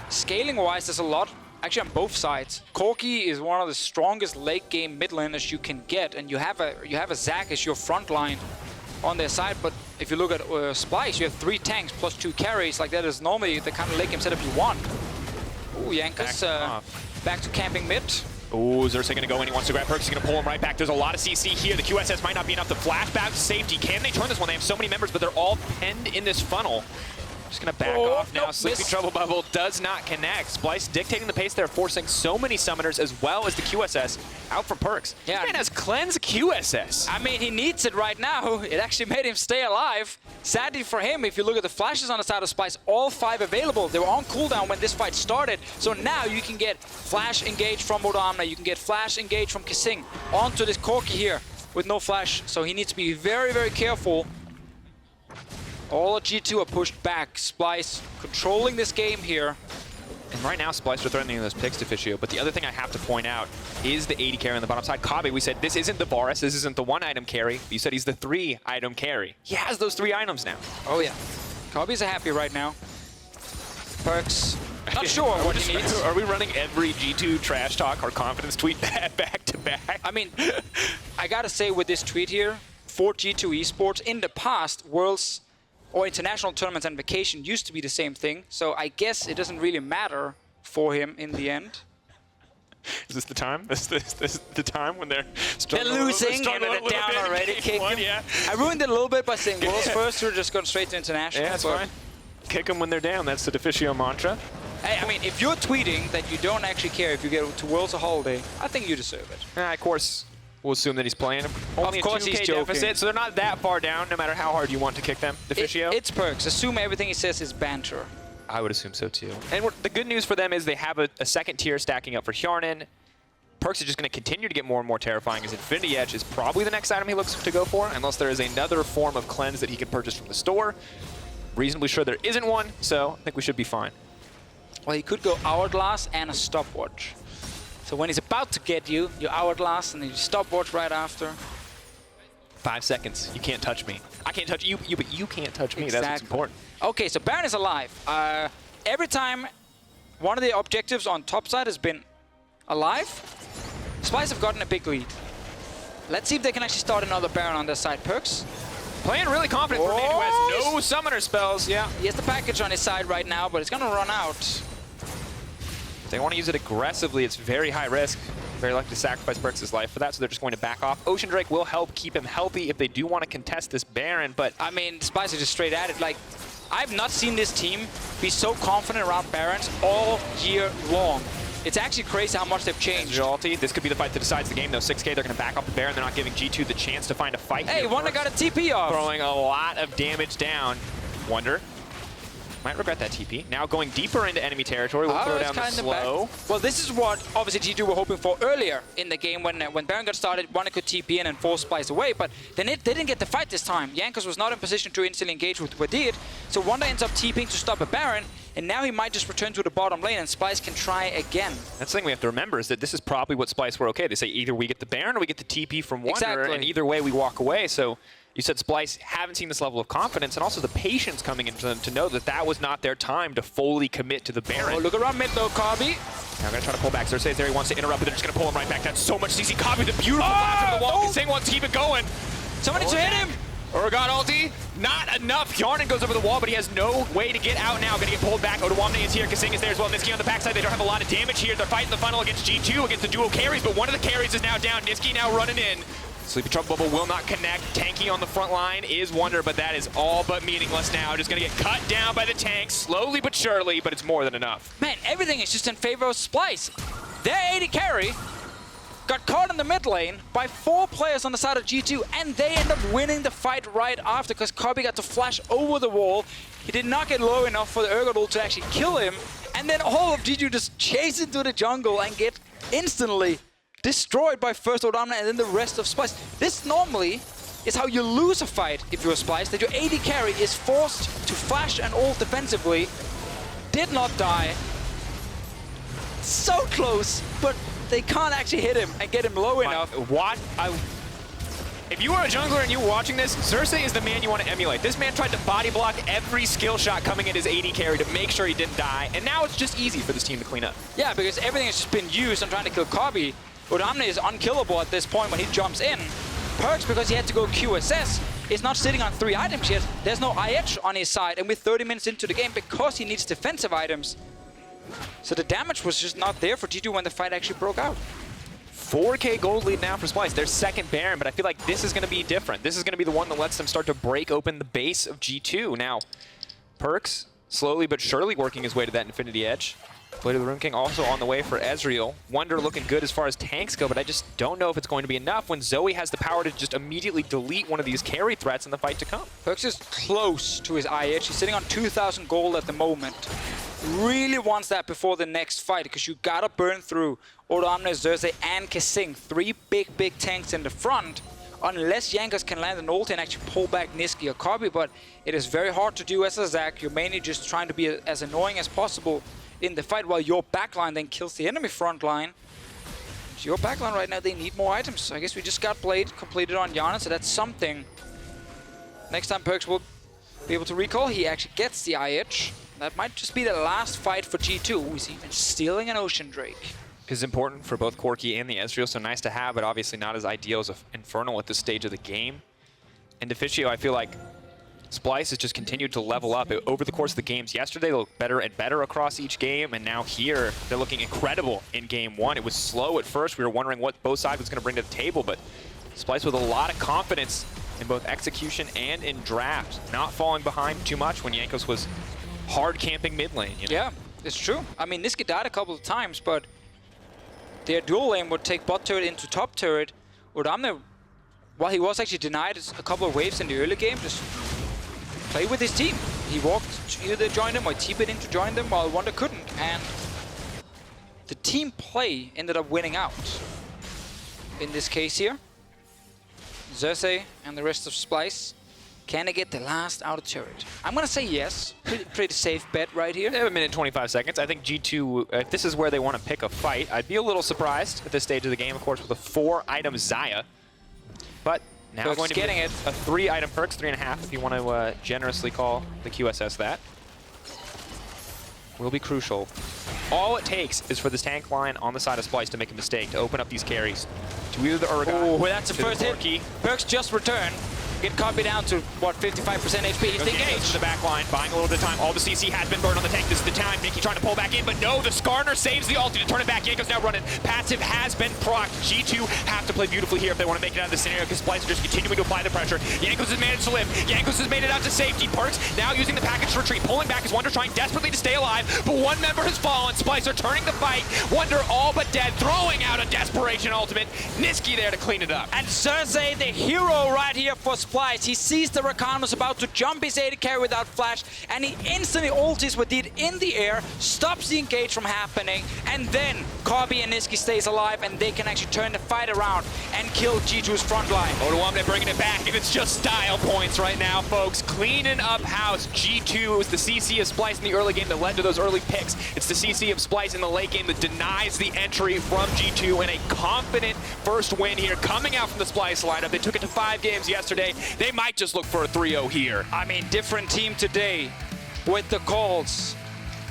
scaling-wise, there's a lot actually on both sides. Corki is one of the strongest late game mid laners you can get, and you have a Xayah as your front line on their side. But if you look at Splyce, you have 3 tanks plus 2 carries. Like that is normally the kind of late game setup you want. Ooh, Jankos back to camping mid. Ooh, Xerxe gonna go in, he wants to grab PerkZ, he's gonna pull him right back. There's a lot of CC here. The QSS might not be enough to flash back to safety. Can they turn this one? They have so many members, but they're all penned in this funnel. Just gonna back off now. Nope, Sleepy Trouble Bubble does not connect. Splyce dictating the pace there, forcing so many summoners as well as the QSS out for PerkZ. Yeah. This man has cleansed QSS. I mean, he needs it right now. It actually made him stay alive. Sadly for him, if you look at the flashes on the side of Splyce, all 5 available. They were on cooldown when this fight started. So now you can get flash engage from Odoamne. You can get flash engage from kaSing onto this Corki here with no flash. So he needs to be very, very careful. All of G2 are pushed back. Splyce controlling this game here. And right now, Splyce are threatening those picks, Deficio. But the other thing I have to point out is the AD carry on the bottom side. Kobbe, we said this isn't the Varus, this isn't the 1-item carry. You said he's the 3-item carry. He has those 3 items now. Oh yeah. Kobbe's happy right now. PerkZ Not sure what he needs. Are we running every G2 trash talk or confidence tweet back to back? I mean, I gotta say with this tweet here, for G2 esports, in the past, Worlds or international tournaments and vacation used to be the same thing. So I guess it doesn't really matter for him in the end. Is this the time? Is this the time when they're losing and they're down already? Kick him. Yeah. I ruined it a little bit by saying Worlds first. We're just going straight to international. Yeah, that's fine. Kick them when they're down. That's the Deficio mantra. Hey, I mean, if you're tweeting that you don't actually care if you get to Worlds or Holiday, I think you deserve it. Of course, we'll assume that he's playing. Only of course a 2K he's joking. deficit, so they're not that far down, no matter how hard you want to kick them. Deficio? It's PerkZ. Assume everything he says is banter. I would assume so too. And the good news for them is they have a second tier stacking up for Hjärnan. PerkZ is just going to continue to get more and more terrifying as Infinity Edge is probably the next item he looks to go for, unless there is another form of cleanse that he can purchase from the store. Reasonably sure there isn't one, so I think we should be fine. Well, he could go Hourglass and a stopwatch. So when he's about to get you, you Hourglass and then you stopwatch right after. 5 seconds. You can't touch me. I can't touch you, but you can't touch me. Exactly. That's what's important. Okay, so Baron is alive. Every time one of the objectives on top side has been alive, Splyce have gotten a big lead. Let's see if they can actually start another Baron on their side. PerkZ playing really confident for a man who has no summoner spells. Yeah. He has the package on his side right now, but it's going to run out. If they want to use it aggressively, it's very high risk. Very likely to sacrifice PerkZ' life for that, so they're just going to back off. Ocean Drake will help keep him healthy if they do want to contest this Baron, but... I mean, Splyce are just straight at it. Like, I've not seen this team be so confident around Barons all year long. It's actually crazy how much they've changed. Ulti. This could be the fight that decides the game, though. 6K, they're going to back off the Baron. They're not giving G2 the chance to find a fight. Hey, Wunder got a TP off. Throwing a lot of damage down. Wunder might regret that TP. Now going deeper into enemy territory. We'll throw down the slow. Back. Well, this is what obviously G2 were hoping for earlier in the game when Baron got started. Wunder could TP in and force Splyce away, but then they didn't get the fight this time. Jankos was not in position to instantly engage with Wadid, so Wunder ends up TPing to stop a Baron, and now he might just return to the bottom lane and Splyce can try again. That's the thing we have to remember is that this is probably what Splyce were okay. They say either we get the Baron or we get the TP from Wunder, and either way we walk away. So you said Splyce haven't seen this level of confidence and also the patience coming into them to know that that was not their time to fully commit to the Baron. Oh, look around mid though, Kobbe. Now going to try to pull back. Xerxe is there. He wants to interrupt, but they're just going to pull him right back. That's so much CC. Kobbe, the beautiful blast from the wall. Xayah wants to keep it going. Somebody to hit him. Urgot ulti. Not enough. Hjärnan goes over the wall, but he has no way to get out now. Going to get pulled back. Odoamne is here. kaSing is there as well. Nisqy on the backside. They don't have a lot of damage here. They're fighting the final against G2, against the duo carries, but one of the carries is now down. Nisqy now running in. Sleepy Trouble Bubble will not connect. Tanky on the front line is Wunder, but that is all but meaningless now. Just going to get cut down by the tanks, slowly but surely, but it's more than enough. Man, everything is just in favor of Splyce. Their AD carry got caught in the mid lane by 4 players on the side of G2, and they end up winning the fight right after because Kobbe got to flash over the wall. He did not get low enough for the Urgot ult to actually kill him, and then all of G2 just chase into the jungle and get instantly destroyed by first Odoamne and then the rest of Splyce. This normally is how you lose a fight if you're Splyce, that your AD carry is forced to flash and ult defensively. Did not die. So close, but they can't actually hit him and get him low enough. If you are a jungler and you're watching this, Xerxe is the man you want to emulate. This man tried to body block every skill shot coming at his AD carry to make sure he didn't die, and now it's just easy for this team to clean up. Yeah, because everything has just been used on trying to kill Kobbe. Odoamne is unkillable at this point when he jumps in. PerkZ, because he had to go QSS, is not sitting on 3 items yet. There's no IH on his side, and we're 30 minutes into the game because he needs defensive items. So the damage was just not there for G2 when the fight actually broke out. 4K gold lead now for Splyce. Their second Baron, but I feel like this is going to be different. This is going to be the one that lets them start to break open the base of G2. Now, PerkZ slowly but surely working his way to that Infinity Edge. Blade of the Rune King also on the way for Ezreal. Wunder looking good as far as tanks go, but I just don't know if it's going to be enough when Zoe has the power to just immediately delete one of these carry threats in the fight to come. PerkZ is close to his IH. He's sitting on 2,000 gold at the moment. Really wants that before the next fight, because you gotta burn through Odoamne, Xerxe, and kaSing. 3 big tanks in the front, unless Jankos can land an ulti and actually pull back Nisqy or Kobbe, but it is very hard to do as a Zac. You're mainly just trying to be as annoying as possible in the fight, while your backline then kills the enemy front line. So your backline right now, they need more items. So I guess we just got Blade completed on Hjärnan, so that's something. Next time PerkZ will be able to recall. He actually gets the IH. That might just be the last fight for G2. He's even stealing an Ocean Drake. Is important for both Corki and the Ezreal, so nice to have, but obviously not as ideal as Infernal at this stage of the game. And Deficio, I feel like Splyce has just continued to level up over the course of the games. Yesterday, they looked better and better across each game, and now here, they're looking incredible in game one. It was slow at first. We were wondering what both sides was going to bring to the table, but Splyce with a lot of confidence in both execution and in draft, not falling behind too much when Jankos was hard camping mid lane. You know? Yeah, it's true. I mean, Nisqy died a couple of times, but their dual lane would take bot turret into top turret. Odoamne, while he was actually denied a couple of waves in the early game, just play with his team. He walked to either join them or TP'd in to join them while Wunder couldn't. And the team play ended up winning out. In this case here, Xerxe and the rest of Splyce, can they get the last outer turret? I'm gonna say yes. Pretty safe bet right here. They have a minute and 25 seconds. I think G2, if this is where they want to pick a fight, I'd be a little surprised at this stage of the game, of course, with a 4-item Xayah. But now PerkZ going to getting be it. a 3-item PerkZ, 3.5 if you want to generously call the QSS that. Will be crucial. All it takes is for this tank line on the side of Splyce to make a mistake, to open up these carries. To either the Urgot, Oh, that's the to first the hit. Corki. PerkZ just returned. Get Kobbe down to, what, 55% HP. He's engaged. To the back line, buying a little bit of time. All the CC has been burned on the tank. This is the time. Nisqy trying to pull back in, but no, the Skarner saves the ulti to turn it back. Jankos now running. Passive has been procced. G2 have to play beautifully here if they want to make it out of this scenario, because Splyce are just continuing to apply the pressure. Jankos has managed to live. Jankos has made it out to safety. PerkZ now using the package to retreat, pulling back as Wunder trying desperately to stay alive, but one member has fallen. Splyce are turning the fight. Wunder all but dead, throwing out a desperation ultimate. Nisqy there to clean it up. And Xerxe, the hero right here for Splyce. He sees the Rakan was about to jump his AD carry without flash, and he instantly ultis Wadid in the air, stops the engage from happening, and then Kobbe and Nisqy stays alive, and they can actually turn the fight around and kill G2's front line. Odoamne bringing it back, and it's just style points right now, folks. Cleaning up house. G2, it was the CC of Splyce in the early game that led to those early picks. It's the CC of Splyce in the late game that denies the entry from G2, and a confident first win here coming out from the Splyce lineup. They took it to 5 games yesterday. They might just look for a 3-0 here. I mean, different team today with the calls.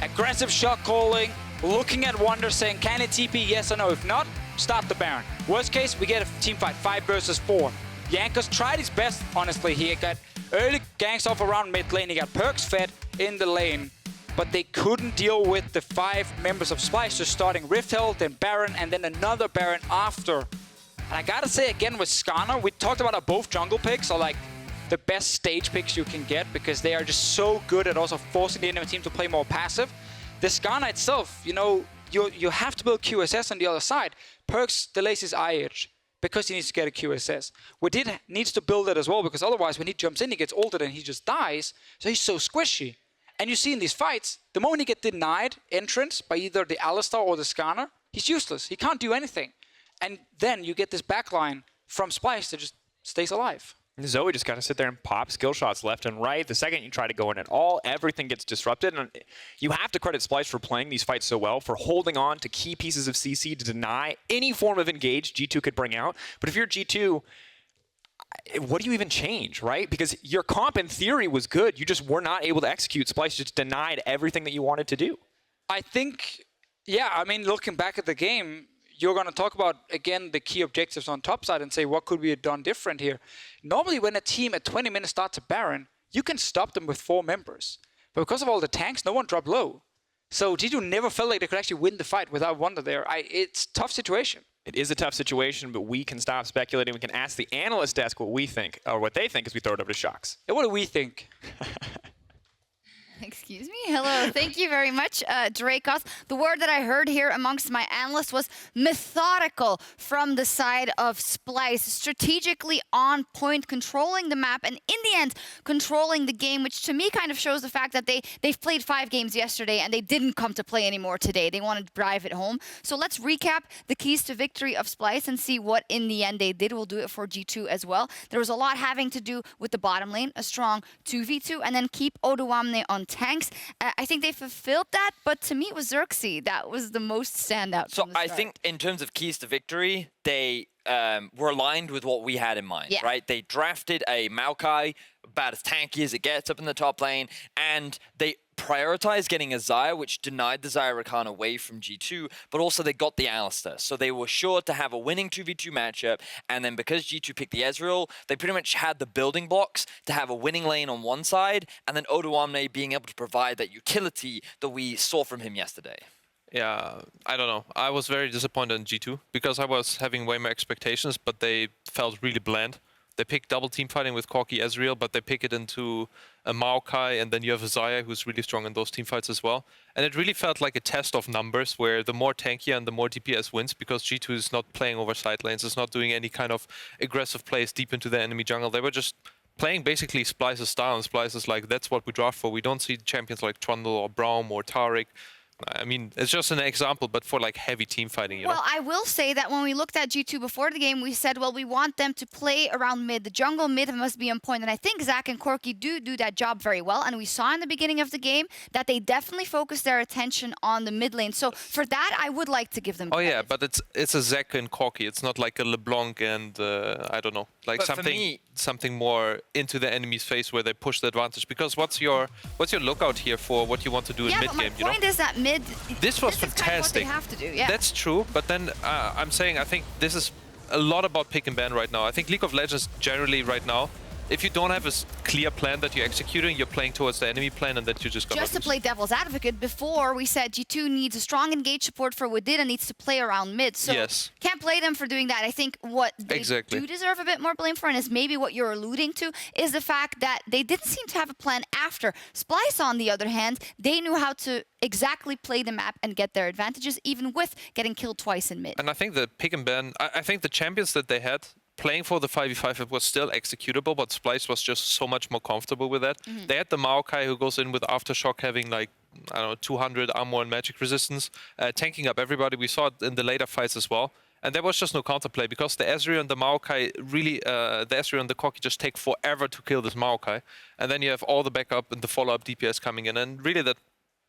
Aggressive shot calling, looking at Wunder saying, can it TP, yes or no? If not, start the Baron. Worst case, we get a team fight, 5 versus 4. Jankos tried his best, honestly. He got early ganks off around mid lane. He got PerkZ fed in the lane, but they couldn't deal with the 5 members of Splyce, just starting Rift Herald, then Baron, and then another Baron after. And I gotta say again with Skarner, we talked about how both jungle picks are like the best stage picks you can get, because they are just so good at also forcing the enemy team to play more passive. The Skarner itself, you know, you have to build QSS on the other side. PerkZ delays his eye edge because he needs to get a QSS. Wadid needs to build it as well, because otherwise when he jumps in, he gets ulted and he just dies. So he's so squishy. And you see in these fights, the moment he gets denied entrance by either the Alistar or the Skarner, he's useless. He can't do anything. And then you get this backline from Splyce that just stays alive. Zoe just got to sit there and pop skill shots left and right. The second you try to go in at all, everything gets disrupted. And you have to credit Splyce for playing these fights so well, for holding on to key pieces of CC to deny any form of engage G2 could bring out. But if you're G2, what do you even change, right? Because your comp in theory was good. You just were not able to execute. Splyce just denied everything that you wanted to do. I think, yeah, I mean, looking back at the game, you're going to talk about, again, the key objectives on top side and say, what could we have done different here? Normally, when a team at 20 minutes starts a Baron, you can stop them with 4 members. But because of all the tanks, no one dropped low. So G2 never felt like they could actually win the fight without Wunder there. It's a tough situation. It is a tough situation, but we can stop speculating. We can ask the analyst desk what we think, or what they think, as we throw it over to Sjokz. And what do we think? Excuse me? Hello. Thank you very much, Drakos. The word that I heard here amongst my analysts was methodical from the side of Splyce. Strategically on point, controlling the map, and in the end, controlling the game, which to me kind of shows the fact that they've played 5 games yesterday and they didn't come to play anymore today. They wanted to drive it home. So let's recap the keys to victory of Splyce and see what in the end they did. We'll do it for G2 as well. There was a lot having to do with the bottom lane, a strong 2v2, and then keep Odoamne on tanks. I think they fulfilled that, but to me it was Xerxe that was the most standout. So I think in terms of keys to victory, they were aligned with what we had in mind, right? They drafted a Maokai, about as tanky as it gets up in the top lane, and they prioritized getting a Xayah, which denied the Xayah Rakan away from G2, but also they got the Alistar. So they were sure to have a winning 2v2 matchup, and then because G2 picked the Ezreal, they pretty much had the building blocks to have a winning lane on one side, and then Odoamne being able to provide that utility that we saw from him yesterday. Yeah, I don't know. I was very disappointed in G2 because I was having way more expectations, but they felt really bland. They picked double team fighting with Corki Ezreal, but they pick it into a Maokai, and then you have a Xayah who's really strong in those team fights as well. And it really felt like a test of numbers where the more tankier and the more DPS wins, because G2 is not playing over side lanes, it's not doing any kind of aggressive plays deep into the enemy jungle. They were just playing basically Splyce's style, and Splyce is like, that's what we draft for. We don't see champions like Trundle or Braum or Taric. I mean, it's just an example, but for like heavy team fighting, you know? Well, I will say that when we looked at G2 before the game, we said, well, we want them to play around mid. The jungle mid must be on point. And I think Zach and Corki do that job very well. And we saw in the beginning of the game that they definitely focused their attention on the mid lane. So for that, I would like to give them credit. Yeah, but it's a Zach and Corki. It's not like a LeBlanc and, I don't know, like something more into the enemy's face where they push the advantage. Because what's your lookout here for what you want to do in mid game, you know? My point is that mid... This was fantastic. Kind of what they have to do, yeah. That's true, but then I'm saying I think this is a lot about pick and ban right now. I think League of Legends generally right now, if you don't have a clear plan that you're executing, you're playing towards the enemy plan, and that you just got to play devil's advocate, before we said G2 needs a strong engage support for Wadid and needs to play around mid. So can't play them for doing that. I think what they do deserve a bit more blame for, and is maybe what you're alluding to, is the fact that they didn't seem to have a plan after. Splyce, on the other hand, they knew how to exactly play the map and get their advantages, even with getting killed twice in mid. And I think the pick and ban, I think the champions that they had, playing for the 5v5, it was still executable, but Splyce was just so much more comfortable with that. They had the Maokai who goes in with Aftershock having like, I don't know, 200 armor and magic resistance, tanking up everybody. We saw it in the later fights as well. And there was just no counterplay because the Ezreal and the Maokai really, the Ezreal and the Corki just take forever to kill this Maokai. And then you have all the backup and the follow-up DPS coming in. And really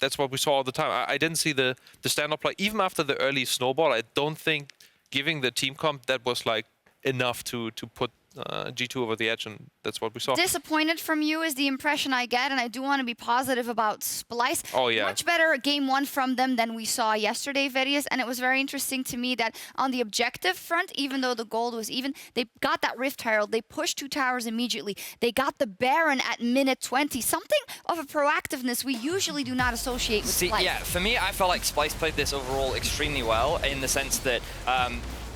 that's what we saw all the time. I didn't see the stand-up play. Even after the early snowball, I don't think giving the team comp that was like enough to put G2 over the edge, and that's what we saw. Disappointed from you is the impression I get, and I do want to be positive about Splyce. Oh, yeah. Much better game one from them than we saw yesterday, Vedius, and it was very interesting to me that on the objective front, even though the gold was even, they got that Rift Herald, they pushed 2 towers immediately, they got the Baron at minute 20, something of a proactiveness we usually do not associate with Splyce. Yeah, for me, I felt like Splyce played this overall extremely well in the sense that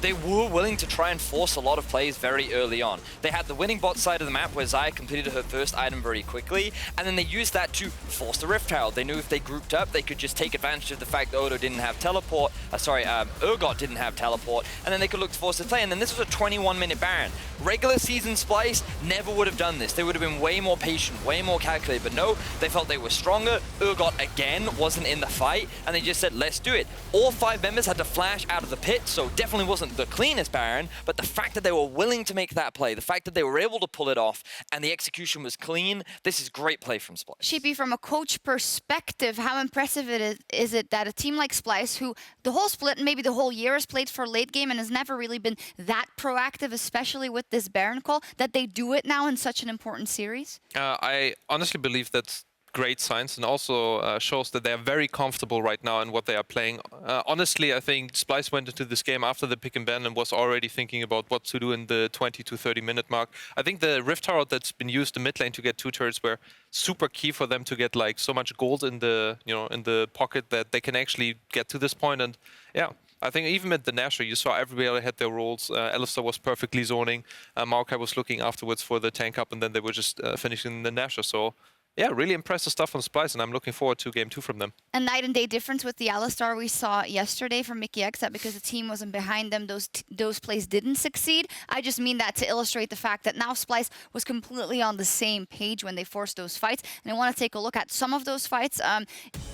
they were willing to try and force a lot of plays very early on. They had the winning bot side of the map where Xayah completed her first item very quickly, and then they used that to force the Rift Herald. They knew if they grouped up, they could just take advantage of the fact that Urgot didn't have teleport, and then they could look to force the play, and then this was a 21-minute Baron. Regular season Splyce never would have done this. They would have been way more patient, way more calculated, but no, they felt they were stronger. Urgot, again, wasn't in the fight, and they just said, let's do it. All 5 members had to flash out of the pit, so definitely wasn't the cleanest Baron, but the fact that they were willing to make that play, the fact that they were able to pull it off, and the execution was clean, this is great play from Splyce. Sheepy, from a coach perspective, how impressive is it that a team like Splyce, who the whole split, maybe the whole year, has played for late game and has never really been that proactive, especially with this Baron call, that they do it now in such an important series? I honestly believe that's great signs, and also shows that they're very comfortable right now in what they are playing. Honestly, I think Splyce went into this game after the pick and ban and was already thinking about what to do in the 20 to 30 minute mark. I think the Rift Herald that's been used in mid lane to get 2 turrets were super key for them to get like so much gold in the, in the pocket that they can actually get to this point. And yeah, I think even at the Nashor, you saw everybody had their roles. Alistar was perfectly zoning. Maokai was looking afterwards for the tank up, and then they were just finishing the Nashor. So yeah, really impressive stuff on Splyce, and I'm looking forward to game 2 from them. A night and day difference with the Alistar we saw yesterday from Mickey X, that because the team wasn't behind them, those plays didn't succeed. I just mean that to illustrate the fact that now Splyce was completely on the same page when they forced those fights. And I want to take a look at some of those fights.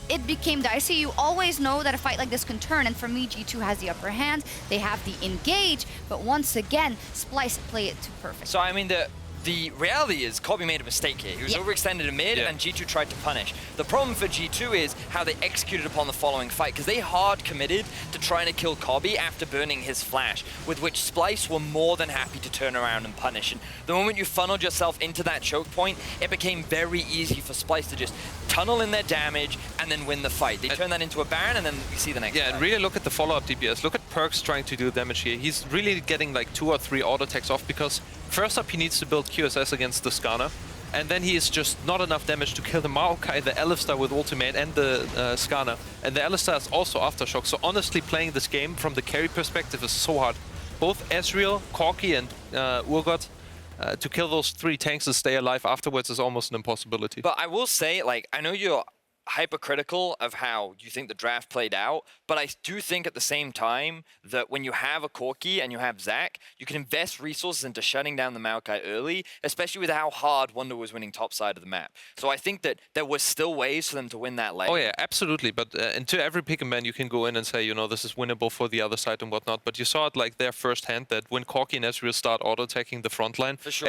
It became dicey. You always know that a fight like this can turn, and for me, G2 has the upper hand. They have the engage, but once again, Splyce play it too perfect. So I mean, the reality is Kobbe made a mistake here. He was overextended in mid, and G2 tried to punish. The problem for G2 is how they executed upon the following fight, because they hard committed to trying to kill Kobbe after burning his flash, with which Splyce were more than happy to turn around and punish. And the moment you funneled yourself into that choke point, it became very easy for Splyce to just tunnel in their damage and then win the fight. They turn that into a Baron, and then we see the next fight. And really look at the follow-up DPS. Look at PerkZ trying to do damage here. He's really getting like 2 or 3 auto attacks off, because first up he needs to build QSS against the Skarner, and then he is just not enough damage to kill the Maokai, the Alistar with ultimate, and the Skarner. And the Alistar is also after Sjokz. So honestly, playing this game from the carry perspective is so hard. Both Ezreal, Corki, and Urgot, to kill those 3 tanks and stay alive afterwards is almost an impossibility. But I will say, like, I know you're hypercritical of how you think the draft played out, but I do think at the same time that when you have a Corki and you have Xayah, you can invest resources into shutting down the Maokai early, especially with how hard Wunder was winning top side of the map. So I think that there was still ways for them to win that lane. Oh yeah, absolutely. But into every pick and ban you can go in and say, you know, this is winnable for the other side and whatnot. But you saw it like there firsthand that when Corki and Ezreal start auto-attacking the front line, For sure.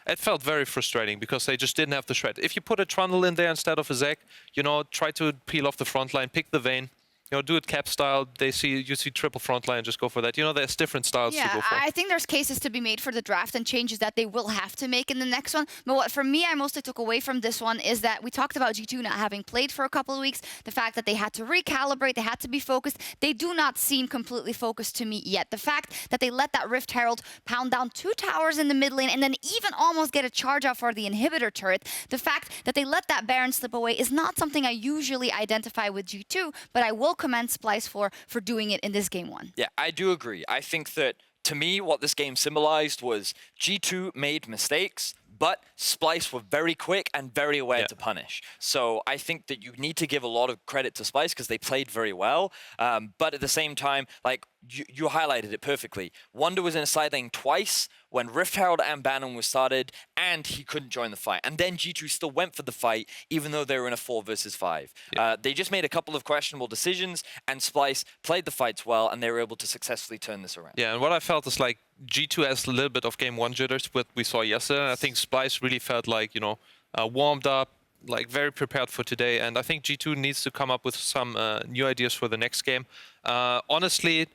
it felt very frustrating, because they just didn't have the shred. If you put a Trundle in there instead of a Xayah, you know, try to peel off the front line, pick the Vayne, you know, do it cap style. You see triple front line, just go for that. You know, there's different styles to go for. I think there's cases to be made for the draft and changes that they will have to make in the next one. But what for me I mostly took away from this one is that we talked about G2 not having played for a couple of weeks, the fact that they had to recalibrate, they had to be focused. They do not seem completely focused to me yet. The fact that they let that Rift Herald pound down 2 towers in the mid lane and then even almost get a charge out for the inhibitor turret, the fact that they let that Baron slip away is not something I usually identify with G2, but I will commend Splyce for doing it in this game 1. Yeah, I do agree. I think that, to me, what this game symbolized was G2 made mistakes, but Splyce were very quick and very aware to punish. So I think that you need to give a lot of credit to Splyce because they played very well. But at the same time, like, you highlighted it perfectly. Wunder was in a side lane twice when Rift Herald and Bannon was started, and he couldn't join the fight. And then G2 still went for the fight, even though they were in a 4 versus 5. They just made a couple of questionable decisions, and Splyce played the fights well, and they were able to successfully turn this around. Yeah, and what I felt is like G2 has a little bit of game 1 jitters, what we saw yesterday. I think Splyce really felt like, you know, warmed up, like very prepared for today. And I think G2 needs to come up with some new ideas for the next game. Honestly,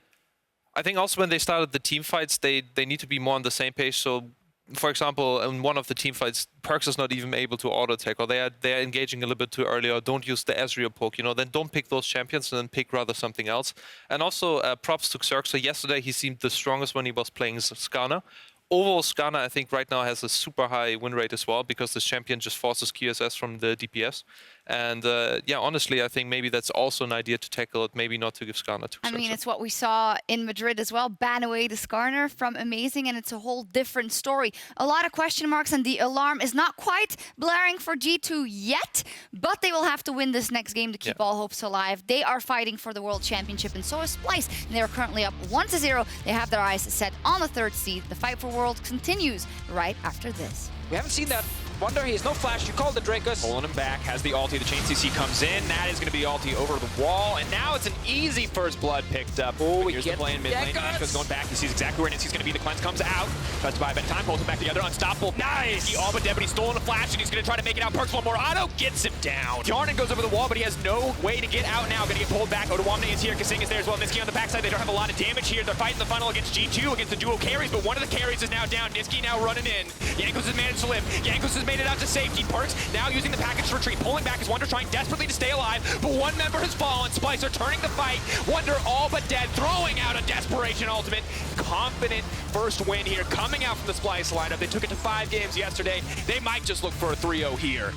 I think also when they started the team fights, they need to be more on the same page. So, for example, in one of the team fights, PerkZ is not even able to auto attack, or they're engaging a little bit too early, or don't use the Ezreal poke. You know, then don't pick those champions, and then pick rather something else. And also props to Xerxe. So yesterday he seemed the strongest when he was playing Skarner. Overall, Skarner, I think, right now has a super high win rate as well, because this champion just forces QSS from the DPS. And yeah, honestly, I think maybe that's also an idea to tackle it, maybe not to give Skarner to Xerxe. I mean, it's what we saw in Madrid as well. Ban away the Skarner from Amazing, and it's a whole different story. A lot of question marks, and the alarm is not quite blaring for G2 yet, but they will have to win this next game to keep all hopes alive. They are fighting for the World Championship, and so is Splyce. And they are currently up 1-0. They have their eyes set on the 3rd seed. The fight for World continues right after this. We haven't seen that. Wunder, he has no flash. You called the Drakos. Pulling him back, has the ulti. The chain CC comes in. That is going to be ulti over the wall. And now it's an easy first blood picked up. Oh, we here's get the play in mid lane. Jankos going back. He sees exactly where Nisqy's going to be. The cleanse comes out. Tries to buy a bit of time. Pulls him back together. Unstoppable. Nice! He all but dead, but he's stolen a flash, and he's going to try to make it out. PerkZ one more auto. Gets him down. Hjärnan goes over the wall, but he has no way to get out now. Going to get pulled back. Odoamne is here. kaSing is there as well. Nisqy on the backside. They don't have a lot of damage here. They're fighting the funnel against G2, against the duo carries, but one of the carries is now down. Nisqy now running in. Jankos has managed to live. Jankos has made it out to safety. PerkZ now using the package to retreat, pulling back as Wunder trying desperately to stay alive, but one member has fallen. Splyce are turning the fight. Wunder all but dead, throwing out a desperation ultimate. Confident first win here, coming out from the Splyce lineup. They took it to 5 games yesterday. They might just look for a 3-0 here.